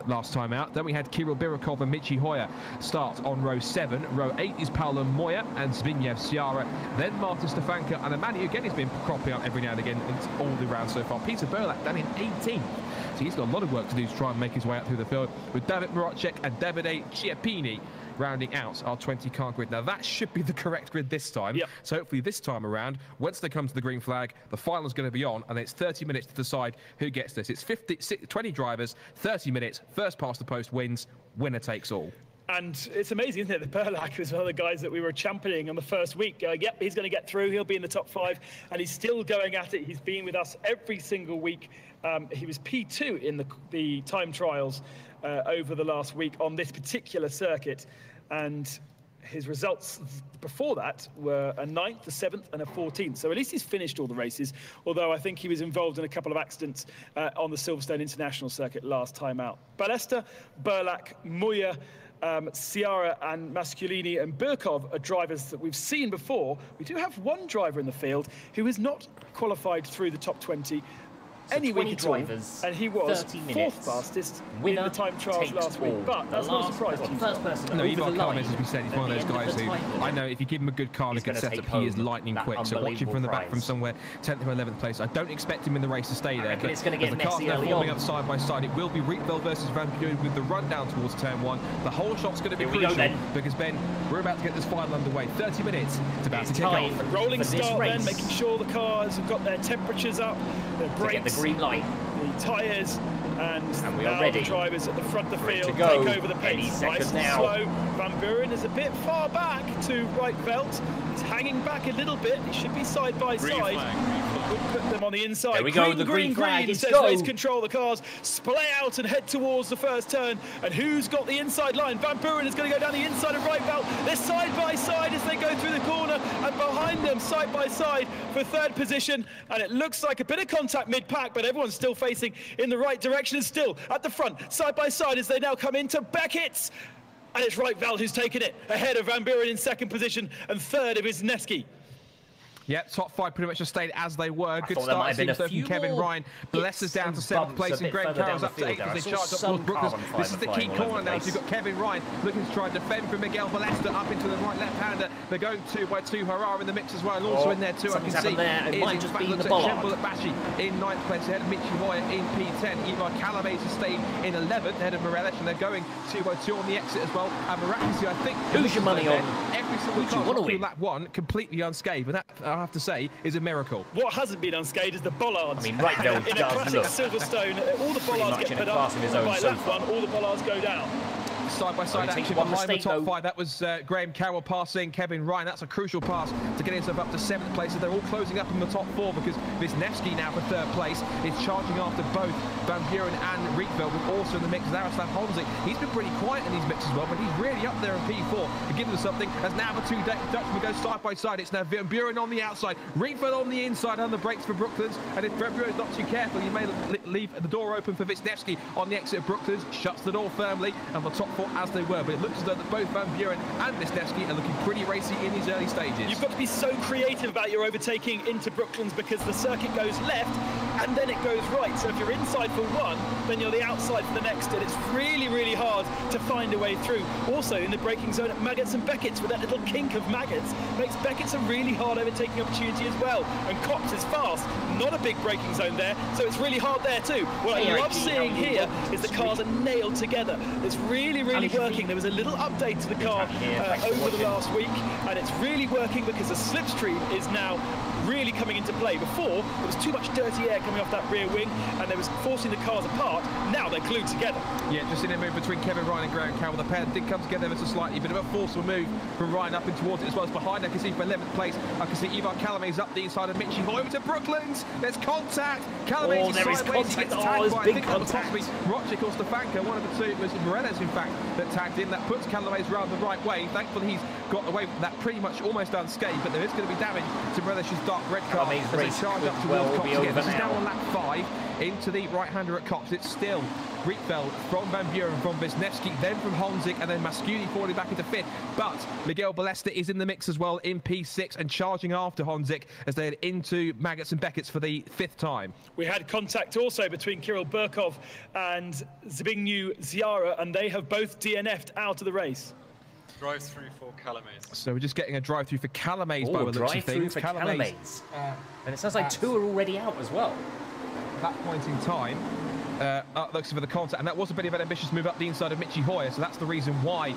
last time out. Then we had Kirill Birukov and Michi Hoyer start on row 7. Row 8 is Paolo Moya and Zbigniew Ciara. Then Martin Stefanka and a man who again has been cropping up every now and again in all the rounds so far. Peter Berlak down in 18th. So he's got a lot of work to do to try and make his way out through the field, with David Marocek and Davide Chiappini rounding out our 20-car grid. Now, that should be the correct grid this time. Yep. So hopefully this time around, once they come to the green flag, the final is going to be on, and it's 30 minutes to decide who gets this. It's 20 drivers, 30 minutes, first past the post wins, winner takes all. And it's amazing, isn't it, that Berlak was one of the guys that we were championing on the first week. Yep, he's going to get through. He'll be in the top 5, and he's still going at it. He's been with us every single week. He was P2 in the time trials over the last week on this particular circuit. And his results before that were a 9th, a 7th, and a 14th. So at least he's finished all the races, although I think he was involved in a couple of accidents on the Silverstone International circuit last time out. Ballester, Berlak, Moya, Ciara and Masculini and Birkov are drivers that we've seen before. We do have one driver in the field who is not qualified through the top 20 any week at all, and he was 4th fastest in the time trials last week. But that's not a surprise to you. No, Ivar Kalmes, as we said, he's one of those guys who, I know if you give him a good car and a good setup, he is lightning quick. So watching from the back from somewhere 10th or 11th place, I don't expect him in the race to stay there. But it's going to get the cars are forming up side by side. It will be Rietveld versus Van Buren with the run down towards turn 1. The whole shot's going to be crucial because, Ben, we're about to get this final underway. 30 minutes. It's about to kick off. Rolling start then, making sure the cars have got their temperatures up, their brakes, the green light, the tyres, and we now are ready. The drivers at the front of the field take over the pace. Nice and slow. Van Buren is a bit far back to Rietveld. He's hanging back a little bit. He should be side by side. Would put them on the inside. There we go. The green flag is says race control. The cars splay out and head towards the first turn. And who's got the inside line? Van Buren is going to go down the inside of Rietveld. They're side by side as they go through the corner, and behind them, side by side for 3rd position. And it looks like a bit of contact mid-pack, but everyone's still facing in the right direction and still at the front, side by side as they now come into Beckett's. And it's Rietveld who's taken it ahead of Van Buren in 2nd position, and 3rd of Wisniewski. Yeah, top 5 pretty much just stayed as they were. Good start seems though from Kevin Ryan. Blesser's down to 7th place and Greg Carroll's up to 8th as they charge up towards Brooklands. This is the key corner now. So you've got Kevin Ryan looking to try and defend from Miguel Ballester up into the right left-hander. They're going 2 by 2. Harara in the mix as well, and also in there too, I can see. It might just be the bollard. Bashi in 9th place ahead of Michi Hoyer in P10. Ivar Kalame has stayed in 11th ahead of Morelic, and they're going 2 by 2 on the exit as well. And miraculously, I think. Who's your money on? Every single car through lap 1 completely unscathed, and that, I have to say, is a miracle. What hasn't been unscathed is the bollards. I mean, Rietveld in a classic Silverstone, all the bollards get put up, and by lap 1, all the bollards go down. Side-by-side action behind the top 5. That was Graham Carroll passing Kevin Ryan. That's a crucial pass to get himself up to 7th place. So they're all closing up in the top 4 because Wisniewski now for 3rd place is charging after both Van Buren and Rietveld, but also in the mix Jaroslav Honzik. He's been pretty quiet in these mixes as well, but he's really up there in P4 to give them something. As now the 2 Dutchmen go side by side. It's now Van Buren on the outside, Rietveld on the inside, on the brakes for Brooklands. And if Van Buren's not too careful, you may leave the door open for Wisniewski on the exit of Brooklands. Shuts the door firmly, and the top 4 as they were, but it looks as though that both Van Buren and Wisniewski are looking pretty racy in these early stages. You've got to be so creative about your overtaking into Brooklands because the circuit goes left and then it goes right. So if you're inside for one, then you're the outside for the next, and it's really, really hard to find a way through. Also in the braking zone at Maggots and Beckett's, with that little kink of Maggots, makes Beckett's a really hard overtaking opportunity as well. And Cops is fast, not a big braking zone there, so it's really hard there too. What I love seeing here is the cars are nailed together. It's really, really working. There was a little update to the car over the last week, and it's really working because the slipstream is now really coming into play. Before, there was too much dirty air coming off that rear wing, and they was forcing the cars apart. Now they're glued together. Yeah, just in a move between Kevin Ryan and Graham Carroll. The pair did come together ever so slightly, bit of a forceful move from Ryan up and towards it as well as behind. I can see for 11th place, I can see Ivar Kalame's up the inside of Michi Hoyer to Brooklands. There's contact. Kalame's sideways. He gets tagged by, I think that was possibly Rocic or Stefanka. One of the two, it was Moreles in fact, that tagged in. That puts Kalame's round the right way. Thankfully he's got away with that pretty much almost unscathed, but there is going to be damage to Moreles's dark red car as they charge up towards Cops again. This is now now on lap 5 into the right-hander at Kops. It's still Rietveld from Van Buren, from Wisniewski, then from Honzik, and then Mascuni falling back into 5th. But Miguel Ballesta is in the mix as well in P6 and charging after Honzik as they head into Maggots and Beckett's for the 5th time. We had contact also between Kirill Burkov and Zbigniew Ziara, and they have both DNF'd out of the race. Drive-through for Calamaze. So we're just getting a drive-through for Calamaze by the looks of things. For Calamaze. And it sounds like 2 are already out as well. At that point in time, looks for the contact, and that was a bit of an ambitious move up the inside of Michi Hoyer, so that's the reason why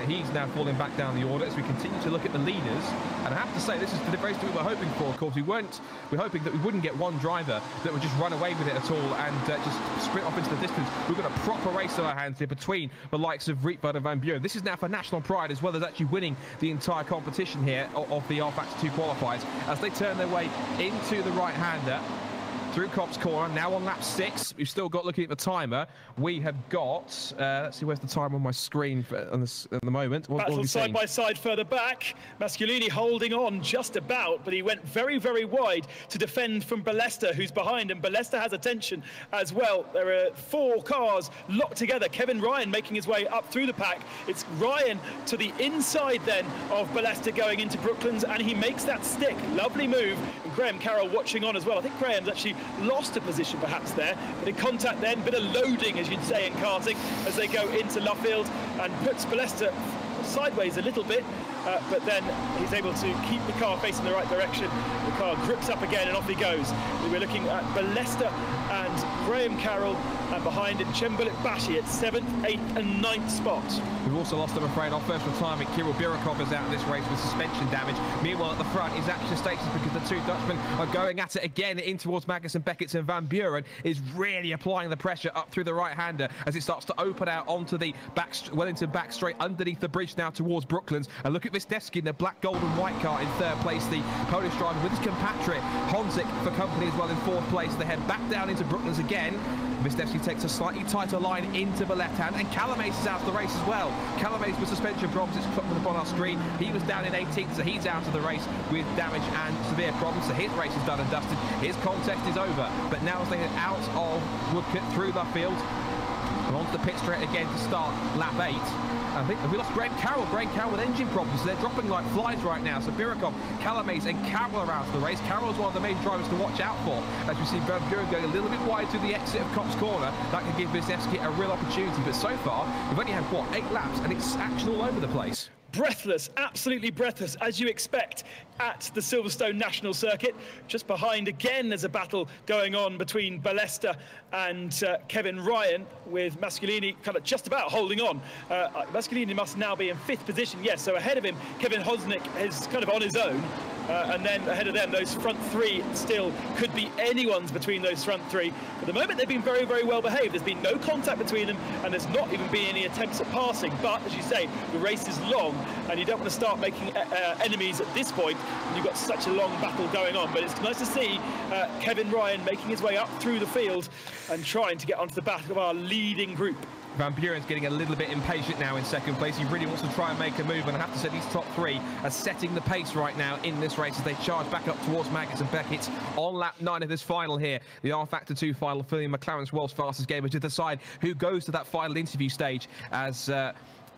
he's now falling back down the order as we continue to look at the leaders. And I have to say, this is the race that we were hoping for. Of course, we're hoping that we wouldn't get one driver that would just run away with it at all and just sprint off into the distance. We've got a proper race on our hands here between the likes of Rietveld and Van Buren. This is now for national pride, as well as actually winning the entire competition here of the rFactor 2 qualifiers as they turn their way into the right-hander through Kops corner, now on lap 6. We've still got, looking at the timer, we have got, let's see, where's the time on my screen at the moment? Battle side by side further back. Masculini holding on just about, but he went very, very wide to defend from Ballesta, who's behind, and Ballesta has attention as well. There are 4 cars locked together. Kevin Ryan making his way up through the pack. It's Ryan to the inside then of Ballesta going into Brooklands, and he makes that stick. Lovely move. And Graham Carroll watching on as well. I think Graham's actually lost a position perhaps there, but in contact then, bit of loading as you'd say in karting as they go into Luffield, and puts Ballesta sideways a little bit, but then he's able to keep the car facing the right direction. The car grips up again and off he goes. We're looking at Ballesta and Graham Carroll, and behind him Chembulet Bashi at 7th, 8th and 9th spots. We've also lost, I'm afraid, our first retirement. Kirill Birakov is out of this race with suspension damage. Meanwhile, at the front is Action Stations, because the 2 Dutchmen are going at it again in towards Maggots and Beckett's, and Van Buren is really applying the pressure up through the right-hander as it starts to open out onto the Wellington back straight underneath the bridge now towards Brooklands. And look at Wisniewski in the black, gold and white car in 3rd place, the Polish driver with his compatriot Honzik for company as well in 4th place. They head back down into Brooklands again. Wisniewski takes a slightly tighter line into the left hand, and Calamaze is out of the race as well. Calamaze with suspension problems, it's clocked up on our screen. He was down in 18th, so he's out of the race with damage and severe problems, so his race is done and dusted. His contest is over, but now as they head out of Woodcote through Luffield and onto the pit straight again to start lap 8. I think we lost Graham Carroll with engine problems, so they're dropping like flies right now. So Birakov, Calamaze and Carroll are out of the race. Carroll's one of the main drivers to watch out for, as we see Van Buren going a little bit wide to the exit of Kops corner. That could give Wisniewski a real opportunity, but so far we've only had, what, 8 laps, and it's action all over the place. Breathless, absolutely breathless, as you expect at the Silverstone National Circuit. Just behind again there's a battle going on between Ballesta and Kevin Ryan, with Masculini kind of just about holding on. Masculini must now be in 5th position, yes, so ahead of him Kevin Hosnick is kind of on his own. And then ahead of them, those front 3 still could be anyone's between those front 3. At the moment, they've been very, very well behaved. There's been no contact between them, and there's not even been any attempts at passing. But, as you say, the race is long, and you don't want to start making enemies at this point, and you've got such a long battle going on. But it's nice to see Kevin Ryan making his way up through the field and trying to get onto the back of our leading group. Van Buren's getting a little bit impatient now in 2nd place. He really wants to try and make a move, and I have to say these top 3 are setting the pace right now in this race as they charge back up towards Maggots and Beckett's on lap 9 of this final here. The rFactor 2 final, filling McLaren's world's fastest gamer to decide who goes to that final interview stage as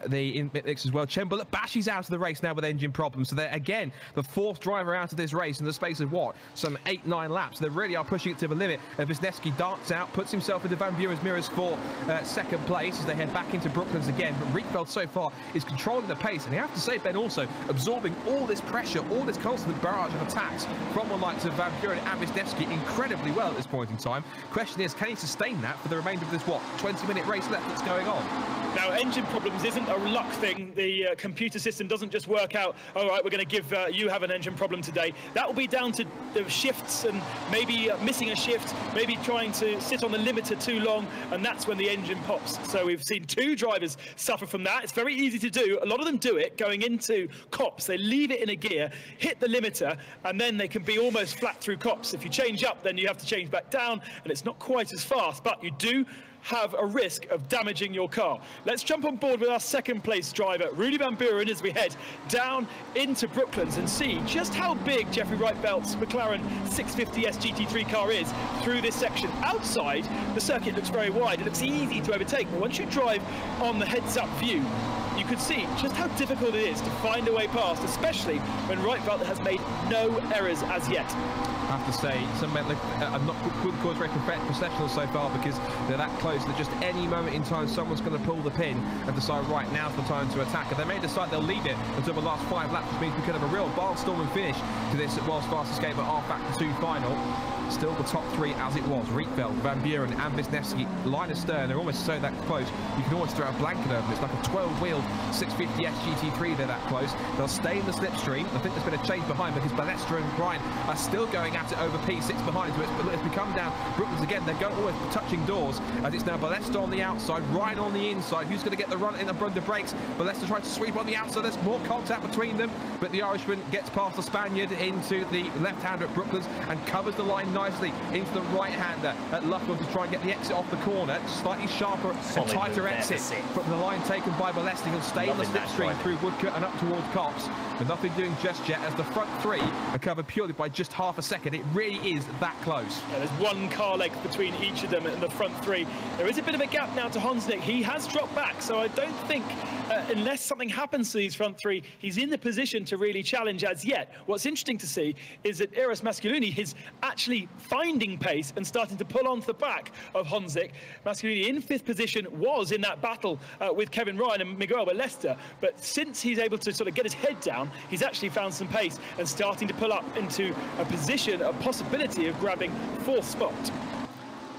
the mix as well. Chembulet Bashi's out of the race now with engine problems, so they're again the 4th driver out of this race in the space of what, some 8-9 laps. They really are pushing it to the limit. Wisniewski darts out, puts himself into Van Buren's mirrors for 2nd place as they head back into Brooklands again. But Rietveld so far is controlling the pace, and you have to say, Ben, also absorbing all this pressure, all this constant barrage of attacks from the likes of Van Buren and Wisniewski incredibly well at this point in time. Question is, can he sustain that for the remainder of this, what, 20-minute race left that's going on? Now, engine problems isn't a luck thing. The computer system doesn't just work out, all right, we're going to give you have an engine problem today. That will be down to the shifts and maybe missing a shift, maybe trying to sit on the limiter too long, and that's when the engine pops. So we've seen 2 drivers suffer from that. It's very easy to do. A lot of them do it going into Kops. They leave it in a gear, hit the limiter, and then they can be almost flat through Kops. If you change up, then you have to change back down, and it's not quite as fast, but you do have a risk of damaging your car. Let's jump on board with our second place driver, Rudy Van Buren, as we head down into Brooklands and see just how big Jeffrey Reitfeldt's McLaren 650S GT3 car is through this section. Outside, the circuit looks very wide. It looks easy to overtake, but once you drive on the heads-up view, you can see just how difficult it is to find a way past, especially when Reitfeldt has made no errors as yet. I have to say, some men wouldn't call it very professional so far, because they're that close that just any moment in time someone's going to pull the pin and decide, right, now's the time to attack. And they may decide they'll leave it until the last 5 laps, which means we could have a real barnstorming finish to this world's fastest game at rFactor 2 final. Still the top 3 as it was. Rietveld, Van Buren and Wisniewski, line astern, they're almost so that close. You can almost throw a blanket over them. It's like a 12-wheeled 650S GT3, they're that close. They'll stay in the slipstream. I think there's been a change behind because Balestra and Brian are still going at it over P6 behind. So it's become down Brooklands again. They're going always touching doors as it's now Balestra on the outside, Ryan on the inside. Who's going to get the run in the brakes? Balestra trying to sweep on the outside. There's more contact between them, but the Irishman gets past the Spaniard into the left-hander at Brooklands and covers the line nicely into the right-hander at Loughman to try and get the exit off the corner. Slightly sharper and tighter exit from the line taken by Balestra. He'll stay in the slipstream through Woodcote and up towards Cops, but nothing doing just yet as the front 3 are covered purely by just half a second. It really is that close. Yeah, there's 1 car length between each of them in the front 3. There is a bit of a gap now to Honsnick. He has dropped back, so I don't think, unless something happens to these front 3, he's in the position to really challenge as yet. What's interesting to see is that Eros Masculini is actually finding pace and starting to pull onto the back of Honsnick. Masculini in 5th position was in that battle with Kevin Ryan and Miguel Balestra, but since he's able to sort of get his head down, he's actually found some pace and starting to pull up into a position, a possibility of grabbing 4th spot.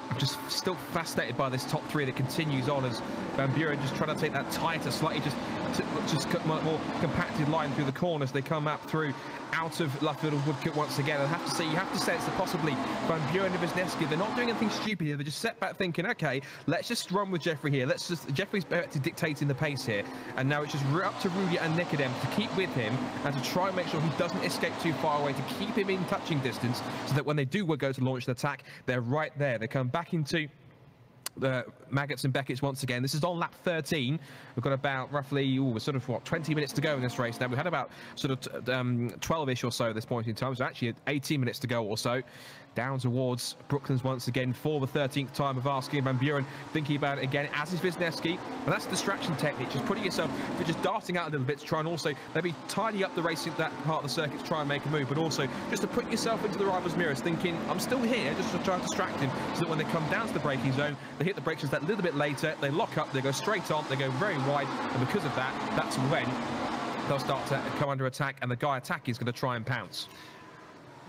I'm just still fascinated by this top 3 that continues on as Van Buren just trying to take that tighter, slightly just more compacted line through the corners. They come up through out of Loughman and Woodcote once again. I have to say, you have to sense that possibly Van Buren and Wisniewski, they're not doing anything stupid here. They just set back thinking, okay, let's just run with Jeffrey here. Jeffrey's dictating the pace here, and now it's just up to Rudy and Nicodem to keep with him and to try and make sure he doesn't escape too far away, to keep him in touching distance, so that when they do go to launch an attack, they're right there. They come back into the Maggots and Beckett's once again. This is on lap 13. We've got about roughly, sort of, what, 20 minutes to go in this race now. We had about sort of 12-ish or so at this point in time. So actually 18 minutes to go or so. Down towards Brooklands once again for the 13th time of asking Van Buren, thinking about it again, as is Wisniewski. And that's the distraction technique, just putting yourself, just darting out a little bit to try and also maybe tidy up the race in that part of the circuit to try and make a move, but also just to put yourself into the rival's mirrors, thinking, I'm still here, just to try and distract him, so that when they come down to the braking zone, they hit the brakes just that little bit later, they lock up, they go straight on, they go very wide, and because of that, that's when they'll start to come under attack, and the guy attacking is going to try and pounce.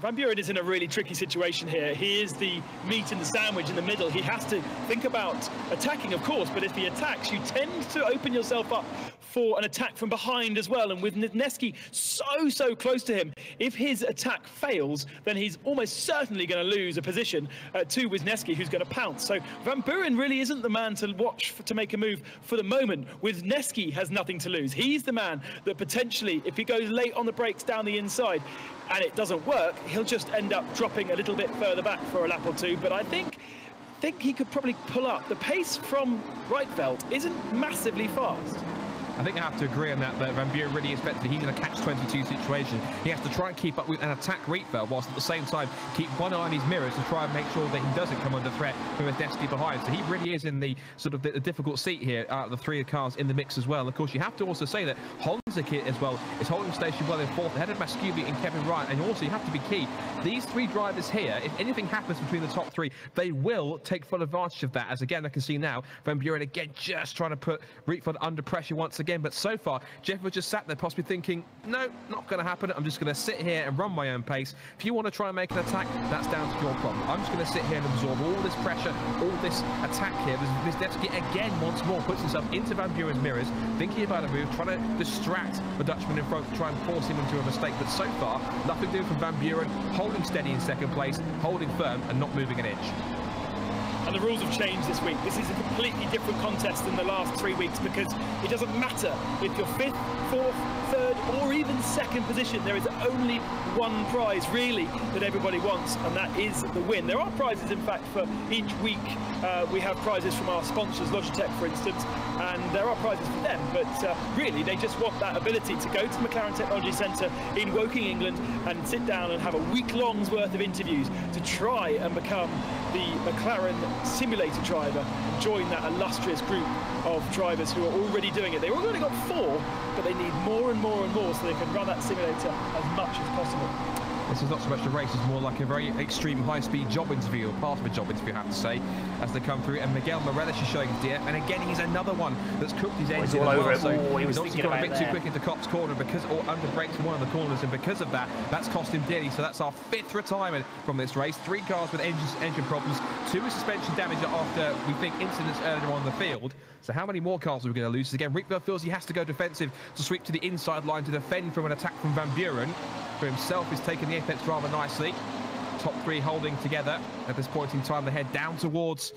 Van Buren is in a really tricky situation here. He is the meat in the sandwich in the middle. He has to think about attacking, of course, but if he attacks, you tend to open yourself up for an attack from behind as well. And with Wisniewski so close to him, if his attack fails, then he's almost certainly going to lose a position to Wisniewski, who's going to pounce. So Van Buren really isn't the man to watch to make a move for the moment. Wisniewski has nothing to lose. He's the man that potentially, if he goes late on the brakes down the inside and it doesn't work, he'll just end up dropping a little bit further back for a lap or two. But I think he could probably pull up. The pace from Reitfeldt isn't massively fast. I think I have to agree on that Van Buren really is better. He's in a catch-22 situation. He has to try and keep up with and attack Rietveld, whilst at the same time keep one eye on his mirrors to try and make sure that he doesn't come under threat from Wisniewski behind. So he really is in the sort of the difficult seat here out of the 3 cars in the mix as well. And of course, you have to also say that Honsnick as well is holding station well in 4th, ahead of Mascubi and Kevin Ryan. And also, you have to be key. These 3 drivers here, if anything happens between the top 3, they will take full advantage of that. As again, I can see now, Van Buren again just trying to put Rietveld under pressure once again. But so far, Jeff was just sat there possibly thinking, no, not going to happen. I'm just going to sit here and run my own pace. If you want to try and make an attack, that's down to your problem. I'm just going to sit here and absorb all this pressure, all this attack here. Wisniewski again once more puts himself into Van Buren's mirrors, thinking about a move, trying to distract the Dutchman in front to try and force him into a mistake. But so far, nothing doing from Van Buren, holding steady in 2nd place, holding firm and not moving an inch. And the rules have changed this week. This is a completely different contest than the last 3 weeks, because it doesn't matter if you're 5th, 4th, 3rd or even 2nd position. There is only one prize really that everybody wants, and that is the win. There are prizes, in fact, for each week. We have prizes from our sponsors, Logitech for instance, and there are prizes for them, but really they just want that ability to go to McLaren Technology Centre in Woking, England, and sit down and have a week-long's worth of interviews to try and become the McLaren simulator driver and join that illustrious group of drivers who are already doing it. They've already got 4, but they need more and more and more so they can run that simulator as much as possible. This is not so much a race, it's more like a very extreme high-speed job interview, or part of a job interview, I have to say, as they come through. And Miguel Morales is showing his DF, and again, he's another one that's cooked his engine as well. So he's obviously gone a bit too quick into Cop's corner, because, or under brakes in one of the corners, and because of that, that's cost him dearly. So that's our 5th retirement from this race. 3 cars with engine problems, 2 with suspension damage after, we think, incidents earlier on the field. So how many more cars are we going to lose? Again, Rietveld feels he has to go defensive to sweep to the inside line to defend from an attack from Van Buren. For himself, he's taken the apex rather nicely. Top 3 holding together at this point in time. They head down towards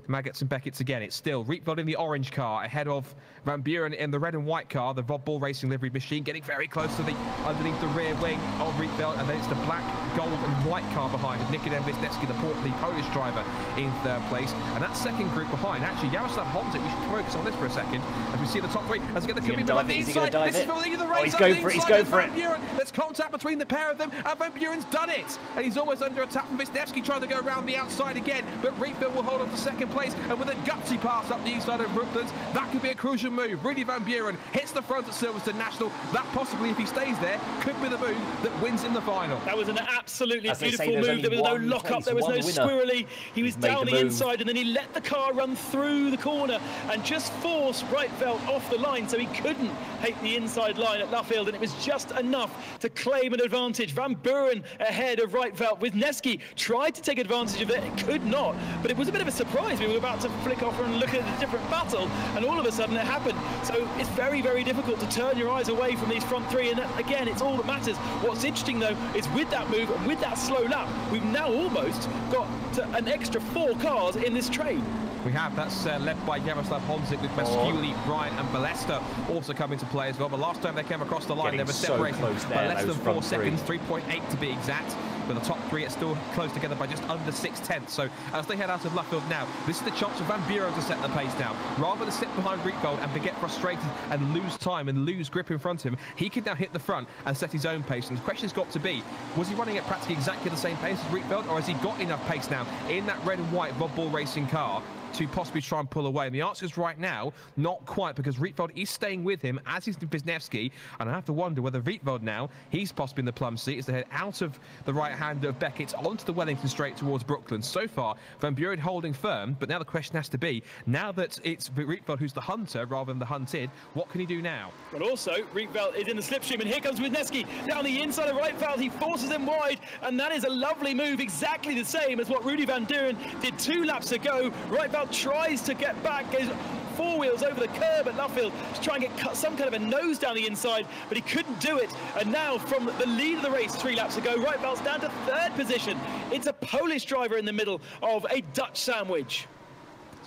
Maggots and Beckett's again. It's still Rietveld in the orange car ahead of Van Buren in the red and white car, the Rob Ball Racing livery machine, getting very close to the underneath the rear wing of Rietveld, and then it's the black, gold and white car behind with Nikodem Wisniewski, the Polish driver, in 3rd place. And that second group behind, actually, Jaroslav Honzik, we should focus on this for a second, as we see the top 3, as we get the coming on the inside. This is for the lead of the race. He's going for it, he's going for it. There's contact between the pair of them, and Van Buren's done it. And he's almost under attack from Wisniewski, trying to go around the outside again, but Rietveld will hold on to 2nd place, and with a gutsy pass up the inside of Brooklands, that could be a crucial move. Rudy Van Buren hits the front at Silverstone National. That possibly, if he stays there, could be the move that wins in the final. That was an absolutely beautiful move. There was no lock-up, there was no squirrely. He was down the inside, and then he let the car run through the corner and just forced Rietveld off the line, so he couldn't hit the inside line at Luffield, and it was just enough to claim an advantage. Van Buren ahead of Rietveld. Wisniewski tried to take advantage of it, it could not, but it was a bit of a surprise. We were about to flick off and look at a different battle, and all of a sudden it happened. So it's very, very difficult to turn your eyes away from these front 3, and that, again, it's all that matters. What's interesting though is with that move and with that slow lap, we've now almost got an extra 4 cars in this train. We have, that's led by Jaroslav Honzik with Masculi, Bryant and Balesta also come into play as well. But last time they came across the line, they were separated by less than 4 seconds, 3.8 to be exact. But the top 3 are still close together by just under 6/10. So as they head out of Luffield now, this is the chance for Van Buren to set the pace now. Rather than sit behind Rietveld and get frustrated and lose time and lose grip in front of him, he can now hit the front and set his own pace. And the question's got to be, was he running at practically exactly the same pace as Rietveld, or has he got enough pace now in that red and white Rob Ball Racing car to possibly try and pull away? And the answer is right now, not quite, because Rietveld is staying with him, as is Wisniewski, and I have to wonder whether Rietveld now, he's possibly in the plum seat as they head out of the right hand of Beckett onto the Wellington straight towards Brooklyn. So far, Van Buren holding firm, but now the question has to be, now that it's Rietveld who's the hunter rather than the hunted, what can he do now? But also, Rietveld is in the slipstream, and here comes Wisniewski down the inside of Rietveld. He forces him wide, and that is a lovely move, exactly the same as what Rudy Van Buren did 2 laps ago. Rietveld tries to get back, goes 4 wheels over the curb at Luffield to try and get some kind of a nose down the inside, but he couldn't do it. And now from the lead of the race 3 laps ago, Rietveld's down to 3rd position. It's a Polish driver in the middle of a Dutch sandwich.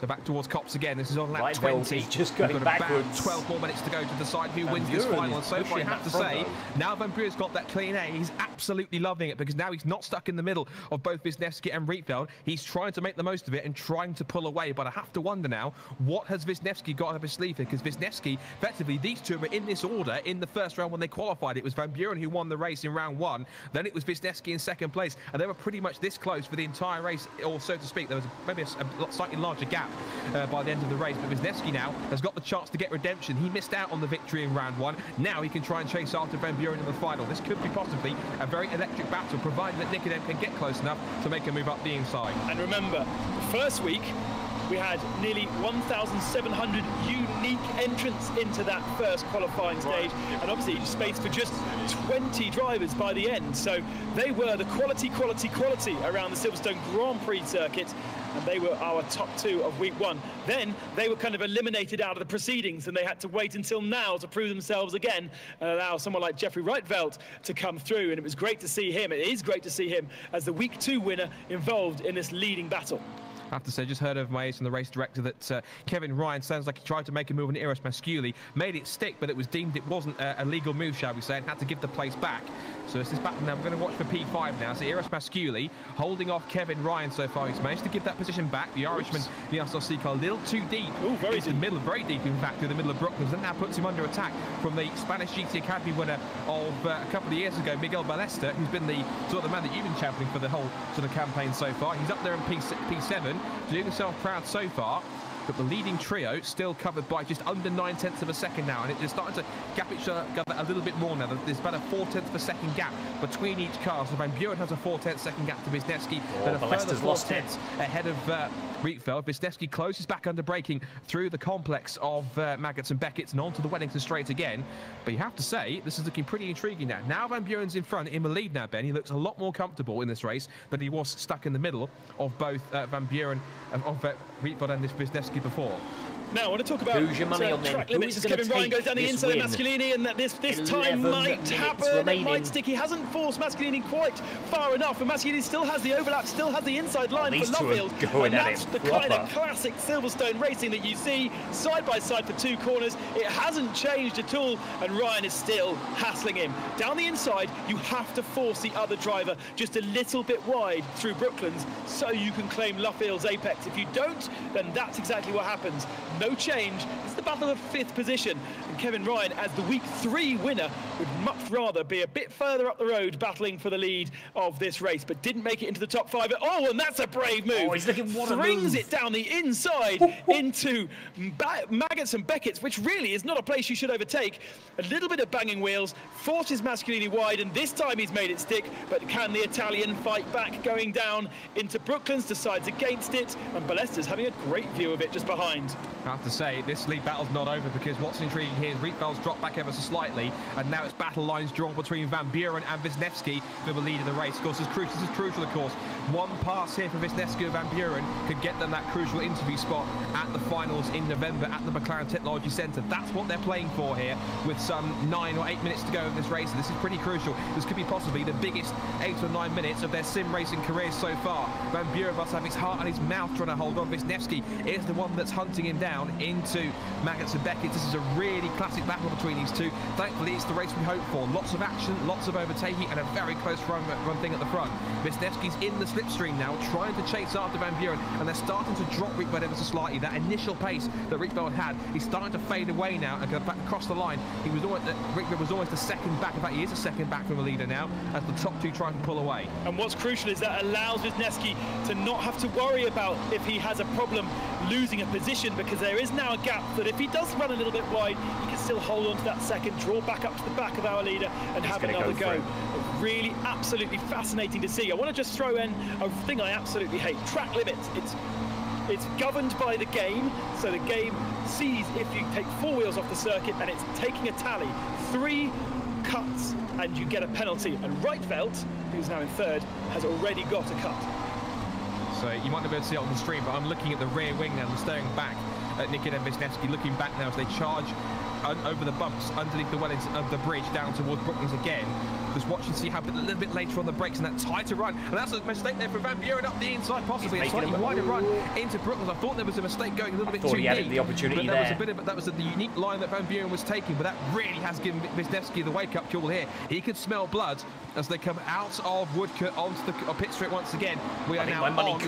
So back towards Copse again. This is on lap 20. Just going We've got backwards. about 12 more minutes to go to decide who wins this final. And so far, I have to say, now Van Buren's got that clean air, he's absolutely loving it, because now he's not stuck in the middle of both Wisniewski and Rietveld. He's trying to make the most of it and trying to pull away. But I have to wonder now, what has Wisniewski got up his sleeve here? Because Wisniewski, effectively, these two were in this order in the first round when they qualified. It was Van Buren who won the race in round 1. Then it was Wisniewski in 2nd place. And they were pretty much this close for the entire race, or so to speak. There was maybe a slightly larger gap by the end of the race, but Wisniewski now has got the chance to get redemption. He missed out on the victory in round 1. Now he can try and chase after Van Buren in the final. This could be possibly a very electric battle, provided that Nikodem can get close enough to make a move up the inside. And remember, the first week we had nearly 1,700 unique entrants into that first qualifying stage, and obviously space for just 20 drivers by the end. So they were the quality around the Silverstone Grand Prix circuit, and they were our top 2 of week 1. Then they were kind of eliminated out of the proceedings, and they had to wait until now to prove themselves again and allow someone like Jeffrey Rietveld to come through. And it was great to see him, it is great to see him as the week 2 winner involved in this leading battle. I have to say, just heard of my ace from the race director that Kevin Ryan sounds like he tried to make a move on Eros Masculi, made it stick, but it was deemed it wasn't a legal move, shall we say, and had to give the place back. So it's this battle now. We're going to watch for P5 now. So Eros Masculi holding off Kevin Ryan so far. He's managed to give that position back. The Irishman, the SRC car, a little too deep. Ooh, very deep. Middle, very deep, in fact, through the middle of Brooklands. And that puts him under attack from the Spanish GT Academy winner of a couple of years ago, Miguel Ballester, who's been the sort of the man that you've been championing for the whole sort of campaign so far. He's up there in P7, doing himself proud so far. But the leading trio still covered by just under 9/10 of a second now, and it's starting to gap each other a little bit more now. There's about a 4/10 of a second gap between each car. So Van Buren has a 4/10 second gap to Wisniewski, then a further 4/10 ahead of Rietveld. Wisniewski closes back under braking through the complex of Maggots and Beckett's and onto the Wellington straight again. But you have to say, this is looking pretty intriguing now. Now Van Buren's in front, in the lead now, Ben. He looks a lot more comfortable in this race than he was stuck in the middle of both Van Buren, of Rietveld and this Wisniewski before. Now, I want to talk about who's your money on track then? limits as Kevin Ryan goes down the inside of Mascalini, and that this time might happen. It might stick. He hasn't forced Mascalini quite far enough, and Mascalini still has the overlap, still has the inside line for Lovefield. And that's the kind of classic Silverstone racing that you see side by side for two corners. It hasn't changed at all, and Ryan is still hassling him. Down the inside, you have to force the other driver just a little bit wide through Brooklands so you can claim Lovedale's apex. If you don't, then that's exactly what happens. No change. It's the battle of 5th position, and Kevin Ryan, as the week 3 winner, would much rather be a bit further up the road battling for the lead of this race, but didn't make it into the top 5. Oh, and that's a brave move. Oh, he's looking what a move. Brings it down the inside into Maggots and Beckett's, which really is not a place you should overtake. A little bit of banging wheels, forces Mascalini wide, and this time he's made it stick, but can the Italian fight back going down into Brooklands, decides against it, and Ballester's having a great view of it just behind. I have to say, this lead battle's not over, because what's intriguing here is Rietveld's dropped back ever so slightly, and now it's battle lines drawn between Van Buren and Wisniewski for the lead of the race. Of course, this is crucial, of course. One pass here for Wisniewski and Van Buren could get them that crucial interview spot at the finals in November at the McLaren Technology Centre. That's what they're playing for here, with some 9 or 8 minutes to go in this race. This is pretty crucial. This could be possibly the biggest 8 or 9 minutes of their sim racing careers so far. Van Buren must have his heart and his mouth trying to hold on. Wisniewski is the one that's hunting him down into Maggots and Beckett. This is a really classic battle between these two. Thankfully, it's the race we hope for. Lots of action, lots of overtaking, and a very close run thing at the front. Wisniewski's in the slipstream now, trying to chase after Van Buren, and they're starting to drop Rietveld ever so slightly. That initial pace that Rietveld had, he's starting to fade away now and go back across the line. Rietveld was almost a second back. In fact, he is a second back from the leader now, as the top two try to pull away. And what's crucial is that allows Wisniewski to not have to worry about if he has a problem losing a position, because there is now a gap that if he does run a little bit wide, he can still hold on to that second, draw back up to the back of our leader and have another go. Really absolutely fascinating to see. I want to just throw in a thing I absolutely hate: track limits. It's governed by the game, so the game sees if you take 4 wheels off the circuit, and it's taking a tally. 3 cuts and you get a penalty, and Rietveld, who's now in 3rd, has already got a cut. So you might not be able to see it on the stream, but I'm looking at the rear wing now and staring back at Nikita Wisniewski, looking back now as they charge over the bumps underneath the Wellington of the bridge down towards Brooklands again. Just watch and see how a little bit later on the brakes and that tighter run, and that's a mistake there for Van Buren up the inside, possibly a slightly wider run into Brooklands. I thought there was a mistake going a little bit too deep. The opportunity but there was a bit of that was the unique line that Van Buren was taking, but that really has given Wisniewski the wake-up call here. He could smell blood as they come out of Woodcote onto the pit straight once again. We are now on,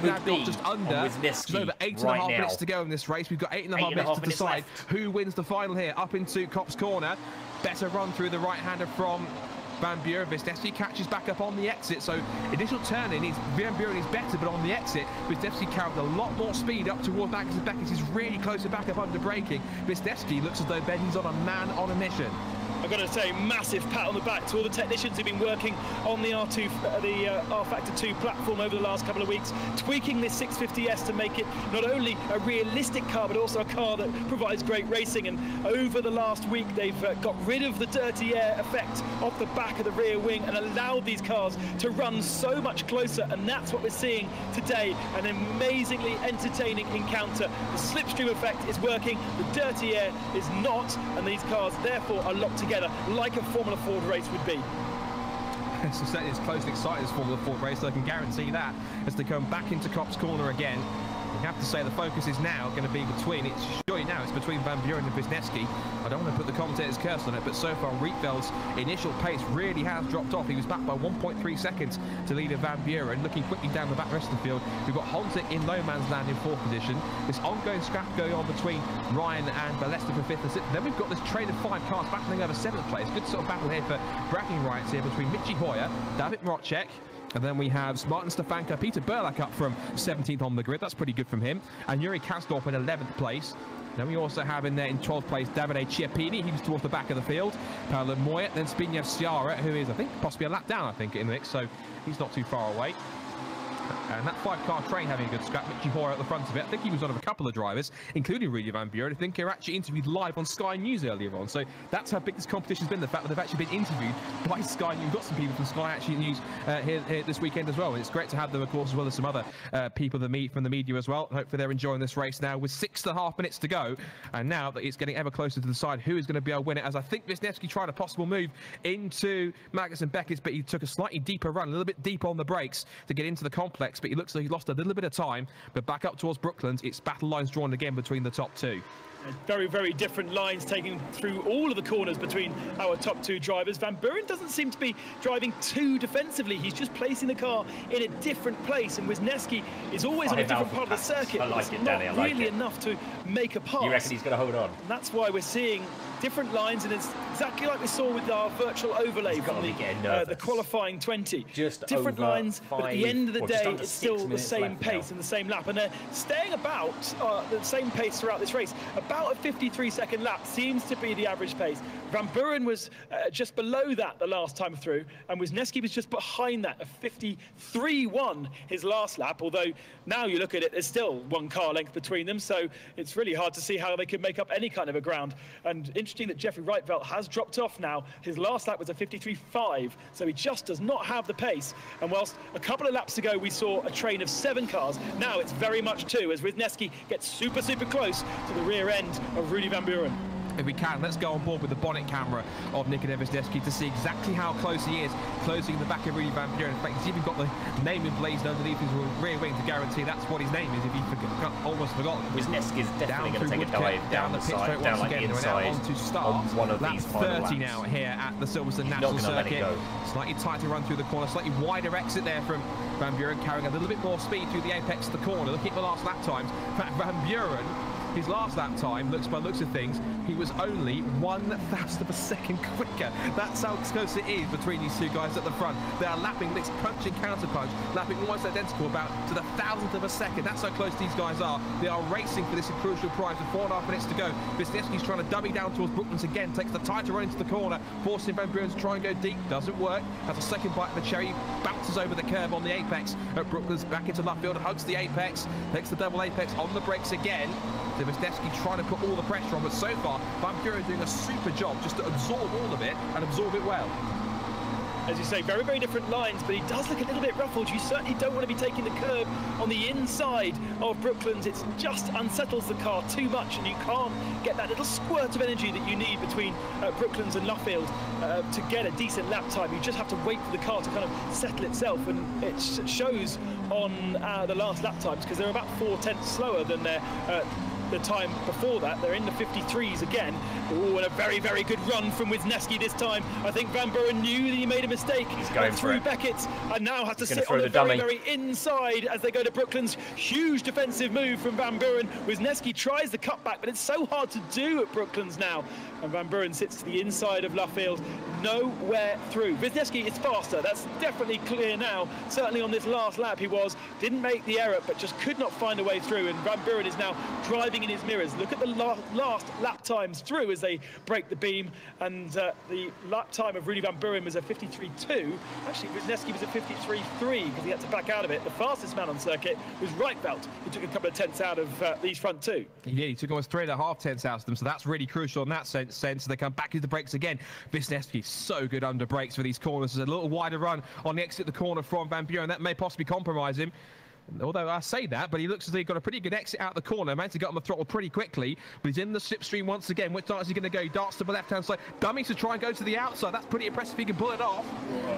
just under, just over 8.5 minutes to go in this race. We've got 8.5 minutes to decide who wins the final here. Up into Copse Corner, better run through the right-hander from Van Buren. Wisniewski catches back up on the exit, so initial turning, Van Buren is better, but on the exit, Wisniewski carried a lot more speed up towards Maggots and Beckett. He's really close to back up under braking. Wisniewski looks as though Ben is on a man on a mission. I've got to say, massive pat on the back to all the technicians who've been working on the rFactor 2 platform over the last couple of weeks, tweaking this 650S to make it not only a realistic car, but also a car that provides great racing. And over the last week, they've got rid of the dirty air effect off the back of the rear wing and allowed these cars to run so much closer. And that's what we're seeing today, an amazingly entertaining encounter. The slipstream effect is working, the dirty air is not, and these cars therefore are locked together like a Formula Ford race would be. So certainly as close and exciting as Formula Ford race, so I can guarantee that as they come back into Copse Corner again. You have to say the focus is now going to be between, it's surely now, it's between Van Buren and Wisniewski. I don't want to put the commentator's curse on it, but so far Rietveld's initial pace really has dropped off. He was back by 1.3 seconds to leader Van Buren. Looking quickly down the back rest of the field, we've got Honzik in no man's land in 4th position. This ongoing scrap going on between Ryan and Balesta for 5th and 6th. Then we've got this train of 5 cars battling over 7th place. Good sort of battle here for bragging rights here between Michi Hoyer, David Mrocek, and then we have Martin Stefanka, Peter Burlak up from 17th on the grid. That's pretty good from him. And Yuri Kasdorp in 11th place. Then we also have in there in 12th place Davide Chiappini. He was towards the back of the field. Paolo Moyet, then Zbigniew Sciarra, who is, I think, possibly a lap down, I think, in the mix. So he's not too far away. And that 5-car train having a good scrap. Michi Hoyer at the front of it. I think he was one of a couple of drivers, including Rudy Van Buren. I think they were actually interviewed live on Sky News earlier on. So that's how big this competition's been. The fact that they've actually been interviewed by Sky News. We've got some people from Sky actually News here this weekend as well. And it's great to have them, of course, as well as some other people from the media as well. Hopefully they're enjoying this race now with 6.5 minutes to go. And now that it's getting ever closer to decide who is going to be our winner, as I think Wisniewski tried a possible move into Magnus and Beckett, but he took a slightly deeper run, a little bit deeper on the brakes to get into the complex. But he looks like he lost a little bit of time, but back up towards Brooklands, it's battle lines drawn again between the top 2. Very, very different lines taking through all of the corners between our top 2 drivers. Van Buren doesn't seem to be driving too defensively. He's just placing the car in a different place, and Wisniewski is always on a different part of the circuit. I like it, Danny. I like really enough to make a pass. You reckon he's going to hold on? And that's why we're seeing different lines, and it's exactly like we saw with our virtual overlay from the qualifying 20. Just different lines, but at the end of the day, it's still the same pace and the same lap, and they're staying about the same pace throughout this race. About a 53-second lap seems to be the average pace. Van Buren was just below that the last time through, and Wisniewski was just behind that, a 53.1 his last lap, although now you look at it, there's still 1 car length between them, so it's really hard to see how they could make up any kind of a ground. And interesting that Jeffrey Rietveldt has dropped off now. His last lap was a 53.5, so he just does not have the pace. And whilst a couple of laps ago we saw a train of 7 cars, now it's very much 2 as Wisniewski gets super, super close to the rear end of Rudy Van Buren. If we can, let's go on board with the bonnet camera of Nikodem Wisniewski to see exactly how close he is, closing the back of Rudy Van Buren. In fact, he's even got the name emblazoned underneath his rear wing to guarantee that's what his name is, if he almost forgot. Wisniewski is definitely going to take a dive down the side, down like the inside, on one of these final 30 now here at the Silverstone National Circuit. Slightly tighter run through the corner, slightly wider exit there from Van Buren, carrying a little bit more speed through the apex of the corner. Looking at the last lap times, Van Buren, his last lap time, by looks of things, he was only 1/1000 of a second quicker. That's how close it is between these 2 guys at the front. They are lapping this punch and counter punch, lapping almost identical, about to the 1,000th of a second. That's how close these guys are. They are racing for this crucial prize with 4.5 minutes to go. Wisniewski's trying to dummy down towards Brooklands again, takes the tighter run into the corner, forcing Van Buren to try and go deep. Doesn't work. Has a second bite of the cherry, bounces over the curb on the apex at Brooklands, back into left field, hugs the apex, takes the double apex on the brakes again. So Wisniewski trying to put all the pressure on, but so far Van Buren doing a super job just to absorb all of it and absorb it well. As you say, very, very different lines, but he does look a little bit ruffled. You certainly don't want to be taking the curb on the inside of Brooklands. It just unsettles the car too much, and you can't get that little squirt of energy that you need between Brooklands and Luffield to get a decent lap time. You just have to wait for the car to kind of settle itself, and it shows on the last lap times, because they're about 4/10 slower than the time before that. They're in the 53s again. Oh, and a very, very good run from Wisniewski this time. I think Van Buren knew that he made a mistake. He's going through Beckett, and now has to sit on the very, very inside as they go to Brooklands. Huge defensive move from Van Buren. Wisniewski tries the cutback, but it's so hard to do at Brooklands now. And Van Buren sits to the inside of Luffield, nowhere through. Wisniewski is faster, that's definitely clear now. Certainly on this last lap he didn't make the error, but just could not find a way through. And Van Buren is now driving in his mirrors. Look at the last lap times through as they break the beam. And the lap time of Rudy Van Buren was a 53.2. Actually, Wisniewski was a 53.3 because he had to back out of it. The fastest man on circuit was Rietveldt, who took a couple of tenths out of these front 2. He did. He took almost 3.5 tenths out of them, so that's really crucial in that sense. They come back into the brakes again. Wisniewski so good under brakes for these corners. There's a little wider run on the exit of the corner from Van Buren. That may possibly compromise him. Although I say that, but he looks as though he got a pretty good exit out the corner, managed to get on the throttle pretty quickly, but he's in the slipstream once again. Which side is he going to go? He darts to the left-hand side, dummies to try and go to the outside. That's pretty impressive if he can pull it off.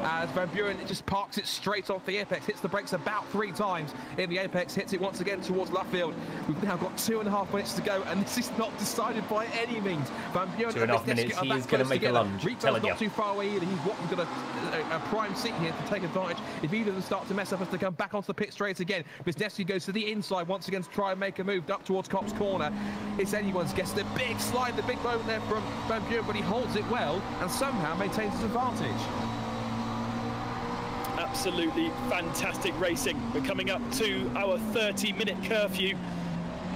As Van Buren just parks it straight off the apex, hits the brakes about 3 times in the apex, hits it once again towards Luffield. We've now got 2.5 minutes to go, and this is not decided by any means. Van Buren 2.5 minutes, he is going to make a lunge. Retail's not too far away either. He's got a prime seat here to take advantage. If either of them start to mess up, has to come back onto the pit straight again. Wisniewski goes to the inside once again to try and make a move up towards Cop's corner. It's anyone's guess. The big slide, the big moment there from Van Buren, but he holds it well and somehow maintains his advantage. Absolutely fantastic racing. We're coming up to our 30-minute curfew.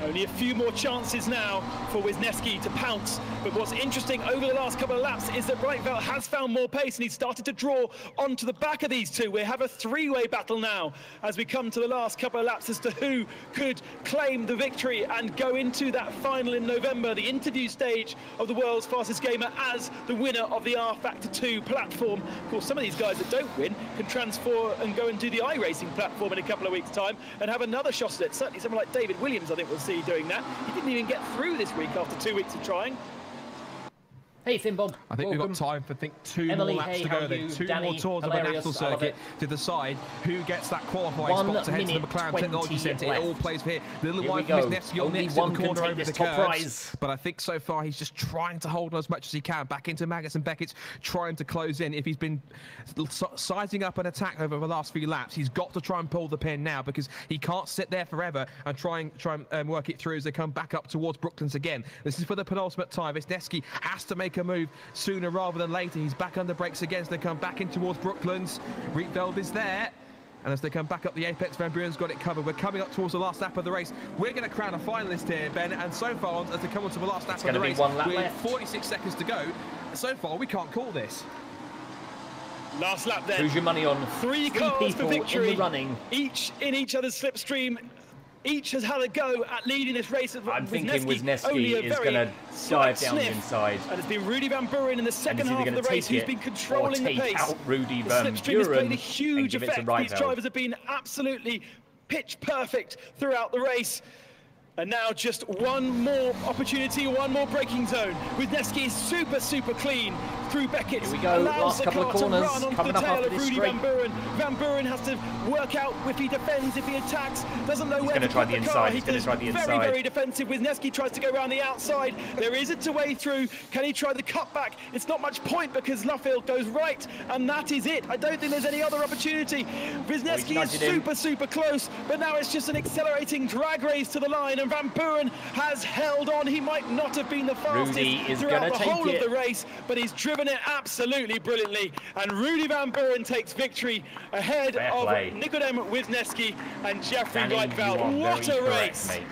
Only a few more chances now for Wisniewski to pounce. But what's interesting over the last couple of laps is that rFactor has found more pace and he's started to draw onto the back of these two. We have a 3-way battle now as we come to the last couple of laps as to who could claim the victory and go into that final in November, the interview stage of the world's fastest gamer as the winner of the rFactor 2 platform. Of course, some of these guys that don't win can transfer and go and do the iRacing platform in a couple of weeks' time and have another shot at it. Certainly someone like David Williams, I think, will see doing that. He didn't even get through this week after 2 weeks of trying. Hey, Finbob. I think we've got time for, two more laps to go. Then 2 more tours of the national circuit to decide who gets that qualifying spot to head to the McLaren Technology Centre. It all plays for here. The little one from Wisniewski on the exit of the corner over the curves. But I think so far he's just trying to hold on as much as he can. Back into Maggotts and Beckett's, trying to close in. If he's been sizing up an attack over the last few laps, he's got to try and pull the pin now because he can't sit there forever and try and work it through as they come back up towards Brooklands again. This is for the penultimate time. Wisniewski has to make a move sooner rather than later. He's back under brakes again as they come back in towards Brooklands. Rietveld is there. And as they come back up the apex, Van Buren's got it covered. We're coming up towards the last lap of the race. We're going to crown a finalist here, Ben. And so far, as they come on to the last lap of the race, with 46 seconds to go, so far we can't call this. Last lap then. Who's your money on? 3 cars for victory. In the running. Each in each other's slipstream. Each has had a go at leading this race. I'm thinking Wisniewski is going to dive down the inside. And it's been Rudy Van Buren in the second half of the race who's been controlling the pace. Out Rudy the Van slipstream has played a Buren huge effect. These drivers have been absolutely pitch perfect throughout the race. And now just one more opportunity, one more braking zone. Wisniewski is super clean through Beckett. Here we go, last couple of corners, coming up after this straight. Van Buren. Van Buren has to work out if he defends, if he attacks, doesn't know where to try the inside. He's going to try the inside. Very defensive. Wisniewski tries to go around the outside. There isn't a way through. Can he try the cutback? It's not much point because Luffield goes right, and that is it. I don't think there's any other opportunity. Wisniewski is super close, but now it's just an accelerating drag race to the line, and Van Buren has held on. He might not have been the fastest throughout the whole of the race, but he's driven it absolutely brilliantly. And Rudy Van Buren takes victory ahead of Nikodem Wisniewski and Jeffrey Reichveld. What a race! Mate.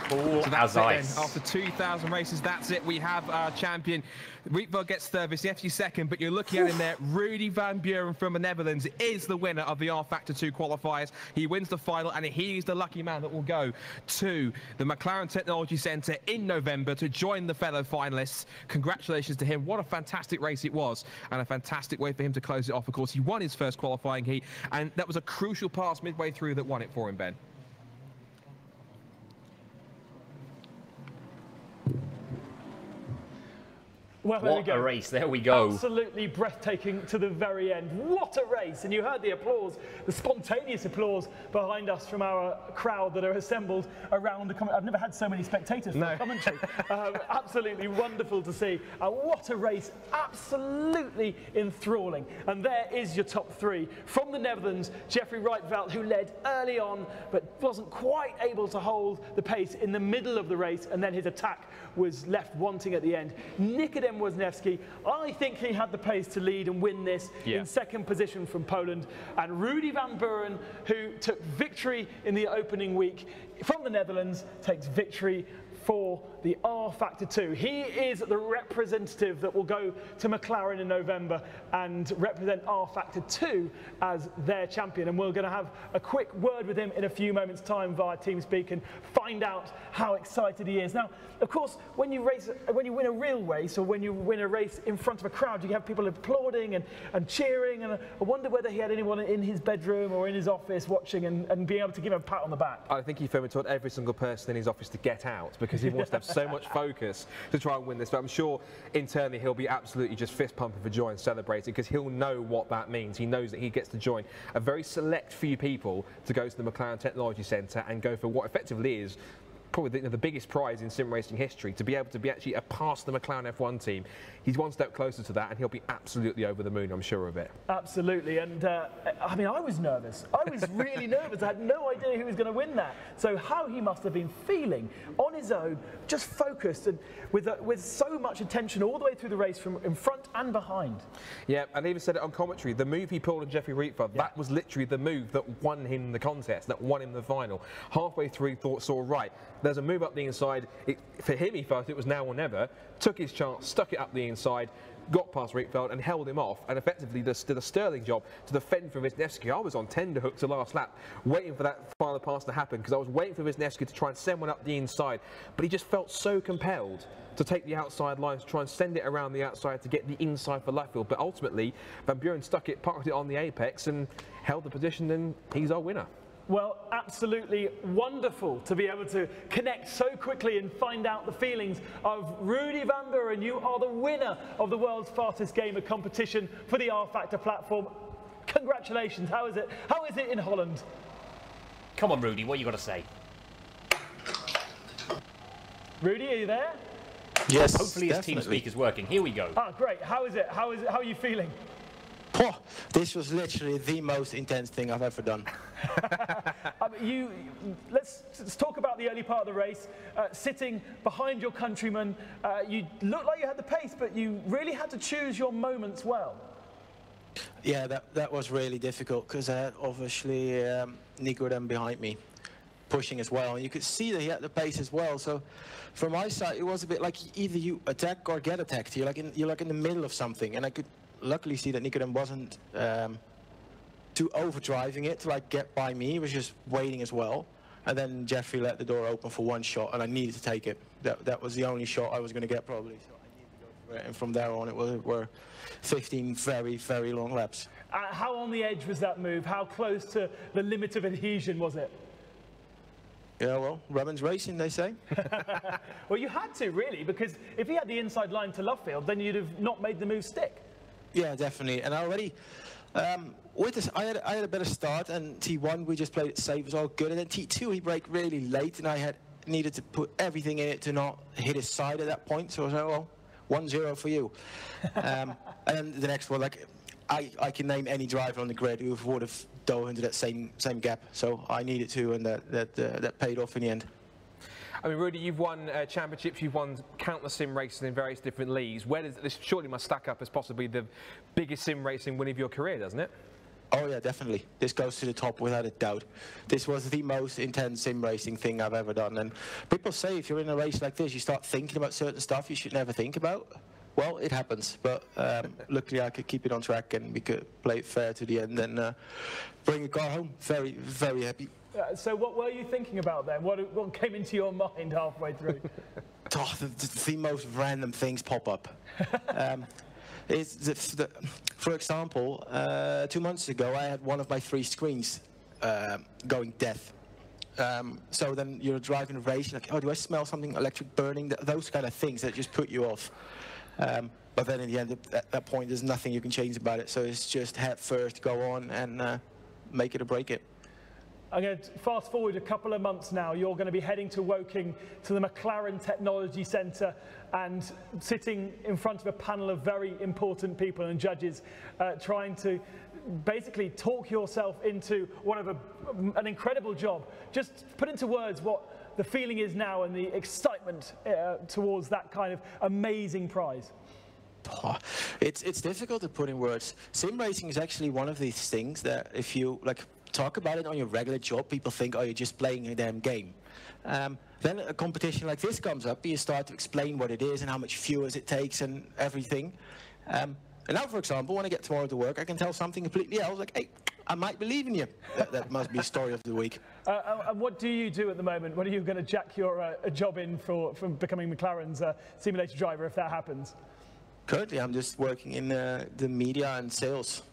Cool as ice. After 2,000 races, that's it. We have our champion. Rietveld gets third, Wisniewski second, but you're looking at him there. Rudy Van Buren from the Netherlands is the winner of the rFactor 2 qualifiers. He wins the final, and he is the lucky man that will go to the McLaren Technology Centre in November to join the fellow finalists. Congratulations to him. What a fantastic race it was, and a fantastic way for him to close it off. Of course, he won his first qualifying heat, and that was a crucial pass midway through that won it for him, Ben. Well, there we go. What a race, there we go. Absolutely breathtaking to the very end. What a race. And you heard the applause, the spontaneous applause behind us from our crowd that are assembled around the commentary. I've never had so many spectators for the commentary. Absolutely wonderful to see. What a race, absolutely enthralling. And there is your top 3. From the Netherlands, Jeffrey Reichveld, who led early on, but wasn't quite able to hold the pace in the middle of the race, and then his attack was left wanting at the end. Nikodem Wisniewski, I think he had the pace to lead and win this in second position from Poland. And Rudy Van Buren, who took victory in the opening week from the Netherlands, takes victory for the rFactor 2. He is the representative that will go to McLaren in November and represent rFactor 2 as their champion. And we're going to have a quick word with him in a few moments' time via TeamSpeak and find out how excited he is. Now, of course, when you win a real race, or when you win a race in front of a crowd, you have people applauding and cheering. And I wonder whether he had anyone in his bedroom or in his office watching and being able to give him a pat on the back. I think he firmly told every single person in his office to get out, because he wants to have so much focus to try and win this. But I'm sure internally he'll be absolutely just fist pumping for joy and celebrating, because he'll know what that means. He knows that he gets to join a very select few people to go to the McLaren Technology Centre and go for what effectively is probably the biggest prize in sim racing history, to be able to be actually past the McLaren F1 team. He's one step closer to that, and he'll be absolutely over the moon, I'm sure of it. Absolutely, and I mean, I was nervous. I was really nervous. I had no idea who was going to win that. So how he must have been feeling on his own, just focused and with so much attention all the way through the race, from in front and behind. Yeah, and even said it on commentary. The move he pulled on Jeffrey Rietfeld, that was literally the move that won him the contest, that won him the final. Halfway through, he saw right, there's a move up the inside. For him, he felt it was now or never. Took his chance, stuck it up the inside, got past Rietfeld and held him off, and effectively did a sterling job to defend from Wisniewski. I was on tenterhooks the last lap, waiting for that final pass to happen, because I was waiting for Wisniewski to try and send one up the inside, but he just felt so compelled to take the outside line, to try and send it around the outside to get the inside for Luffield. But ultimately, Van Buren stuck it, parked it on the apex, and held the position, and he's our winner. Well, absolutely wonderful to be able to connect so quickly and find out the feelings of Rudy Van Buren. You are the winner of the world's fastest gamer competition for the rFactor platform. Congratulations. How is it? How is it in Holland? Come on, Rudy, what you got to say? Rudy, are you there? Yes, hopefully his TeamSpeak is working. Here we go. Ah, great. How is it? How are you feeling? Oh, this was literally the most intense thing I've ever done. Let's talk about the early part of the race. Sitting behind your countryman, you looked like you had the pace, but you really had to choose your moments well. Yeah, that was really difficult, because I had obviously Nico then behind me, pushing as well. And you could see that he had the pace as well. So from my side, it was a bit like either you attack or get attacked. You're like in the middle of something, and I could luckily see that Nikodem wasn't too overdriving it to like get by me. He was just waiting as well. And then Jeffrey let the door open for one shot, and I needed to take it. That was the only shot I was going to get, probably. So I needed to go for it. And from there on, it were 15 very, very long laps. How on the edge was that move? How close to the limit of adhesion was it? Yeah, well, Robin's racing, they say. Well, you had to, really, because if he had the inside line to Luffield, then you'd have not made the move stick. Yeah, definitely. And already, with this, I had a better start, and T1 we just played it safe, it was all good. And then T2 he braked really late, and I needed to put everything in it to not hit his side at that point. So I was like, well, 1-0 for you. And then the next one, like I can name any driver on the grid who would have dove into that same gap. So I needed to, and that paid off in the end. I mean, Rudy, you've won championships, you've won countless sim races in various different leagues. Where does this surely must stack up as possibly the biggest sim racing win of your career, doesn't it? Oh yeah, definitely. This goes to the top without a doubt. This was the most intense sim racing thing I've ever done. And people say if you're in a race like this, you start thinking about certain stuff you should never think about. Well, it happens, but luckily I could keep it on track, and we could play it fair to the end and bring the car home. Very, very happy. So what were you thinking about then? What came into your mind halfway through? Oh, the most random things pop up. For example, 2 months ago, I had one of my 3 screens going deaf. So then you're driving a race, like, oh, do I smell something electric burning? Those kind of things that just put you off. But then in the end, at that point, there's nothing you can change about it. So it's just head first, go on, and make it or break it. I'm going to fast forward a couple of months now. You're going to be heading to Woking to the McLaren Technology Centre and sitting in front of a panel of very important people and judges, trying to basically talk yourself into an incredible job. Just put into words what the feeling is now and the excitement towards that kind of amazing prize. Oh, it's difficult to put in words. Sim racing is actually one of these things that if you talk about it on your regular job, people think, oh, you're just playing a damn game. Then a competition like this comes up, you start to explain what it is and how much fuel it takes and everything. And now, for example, when I get tomorrow to work, I can tell something completely else, like, hey, I might believe in you. That must be story of the week. And what do you do at the moment? When are you going to jack your job in from becoming McLaren's simulator driver if that happens? Currently, I'm just working in the media and sales.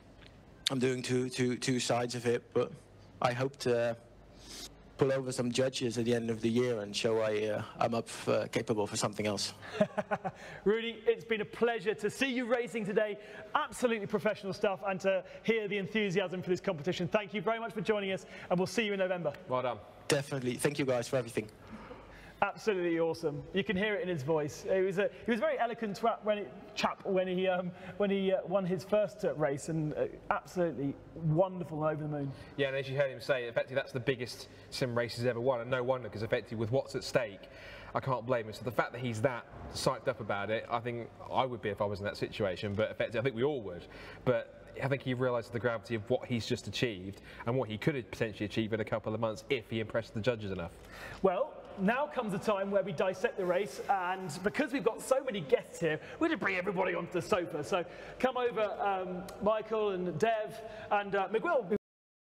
I'm doing two sides of it, but I hope to pull over some judges at the end of the year and show I'm capable for something else. Rudy, it's been a pleasure to see you racing today. Absolutely professional stuff, and to hear the enthusiasm for this competition. Thank you very much for joining us, and we'll see you in November. Well done. Definitely. Thank you guys for everything. Absolutely awesome. You can hear it in his voice. He was a very eloquent chap when he won his first race, and absolutely wonderful and over the moon. Yeah, and as you heard him say, effectively that's the biggest sim race he's ever won, and no wonder, because effectively with what's at stake, I can't blame him. So the fact that he's that psyched up about it, I think I would be if I was in that situation, but effectively I think we all would. But I think he realised the gravity of what he's just achieved and what he could have potentially achieved in a couple of months if he impressed the judges enough. Well, now comes the time where we dissect the race, and because we've got so many guests here, we're going to bring everybody onto the sofa. So come over, Michael and Dev, and Miguel.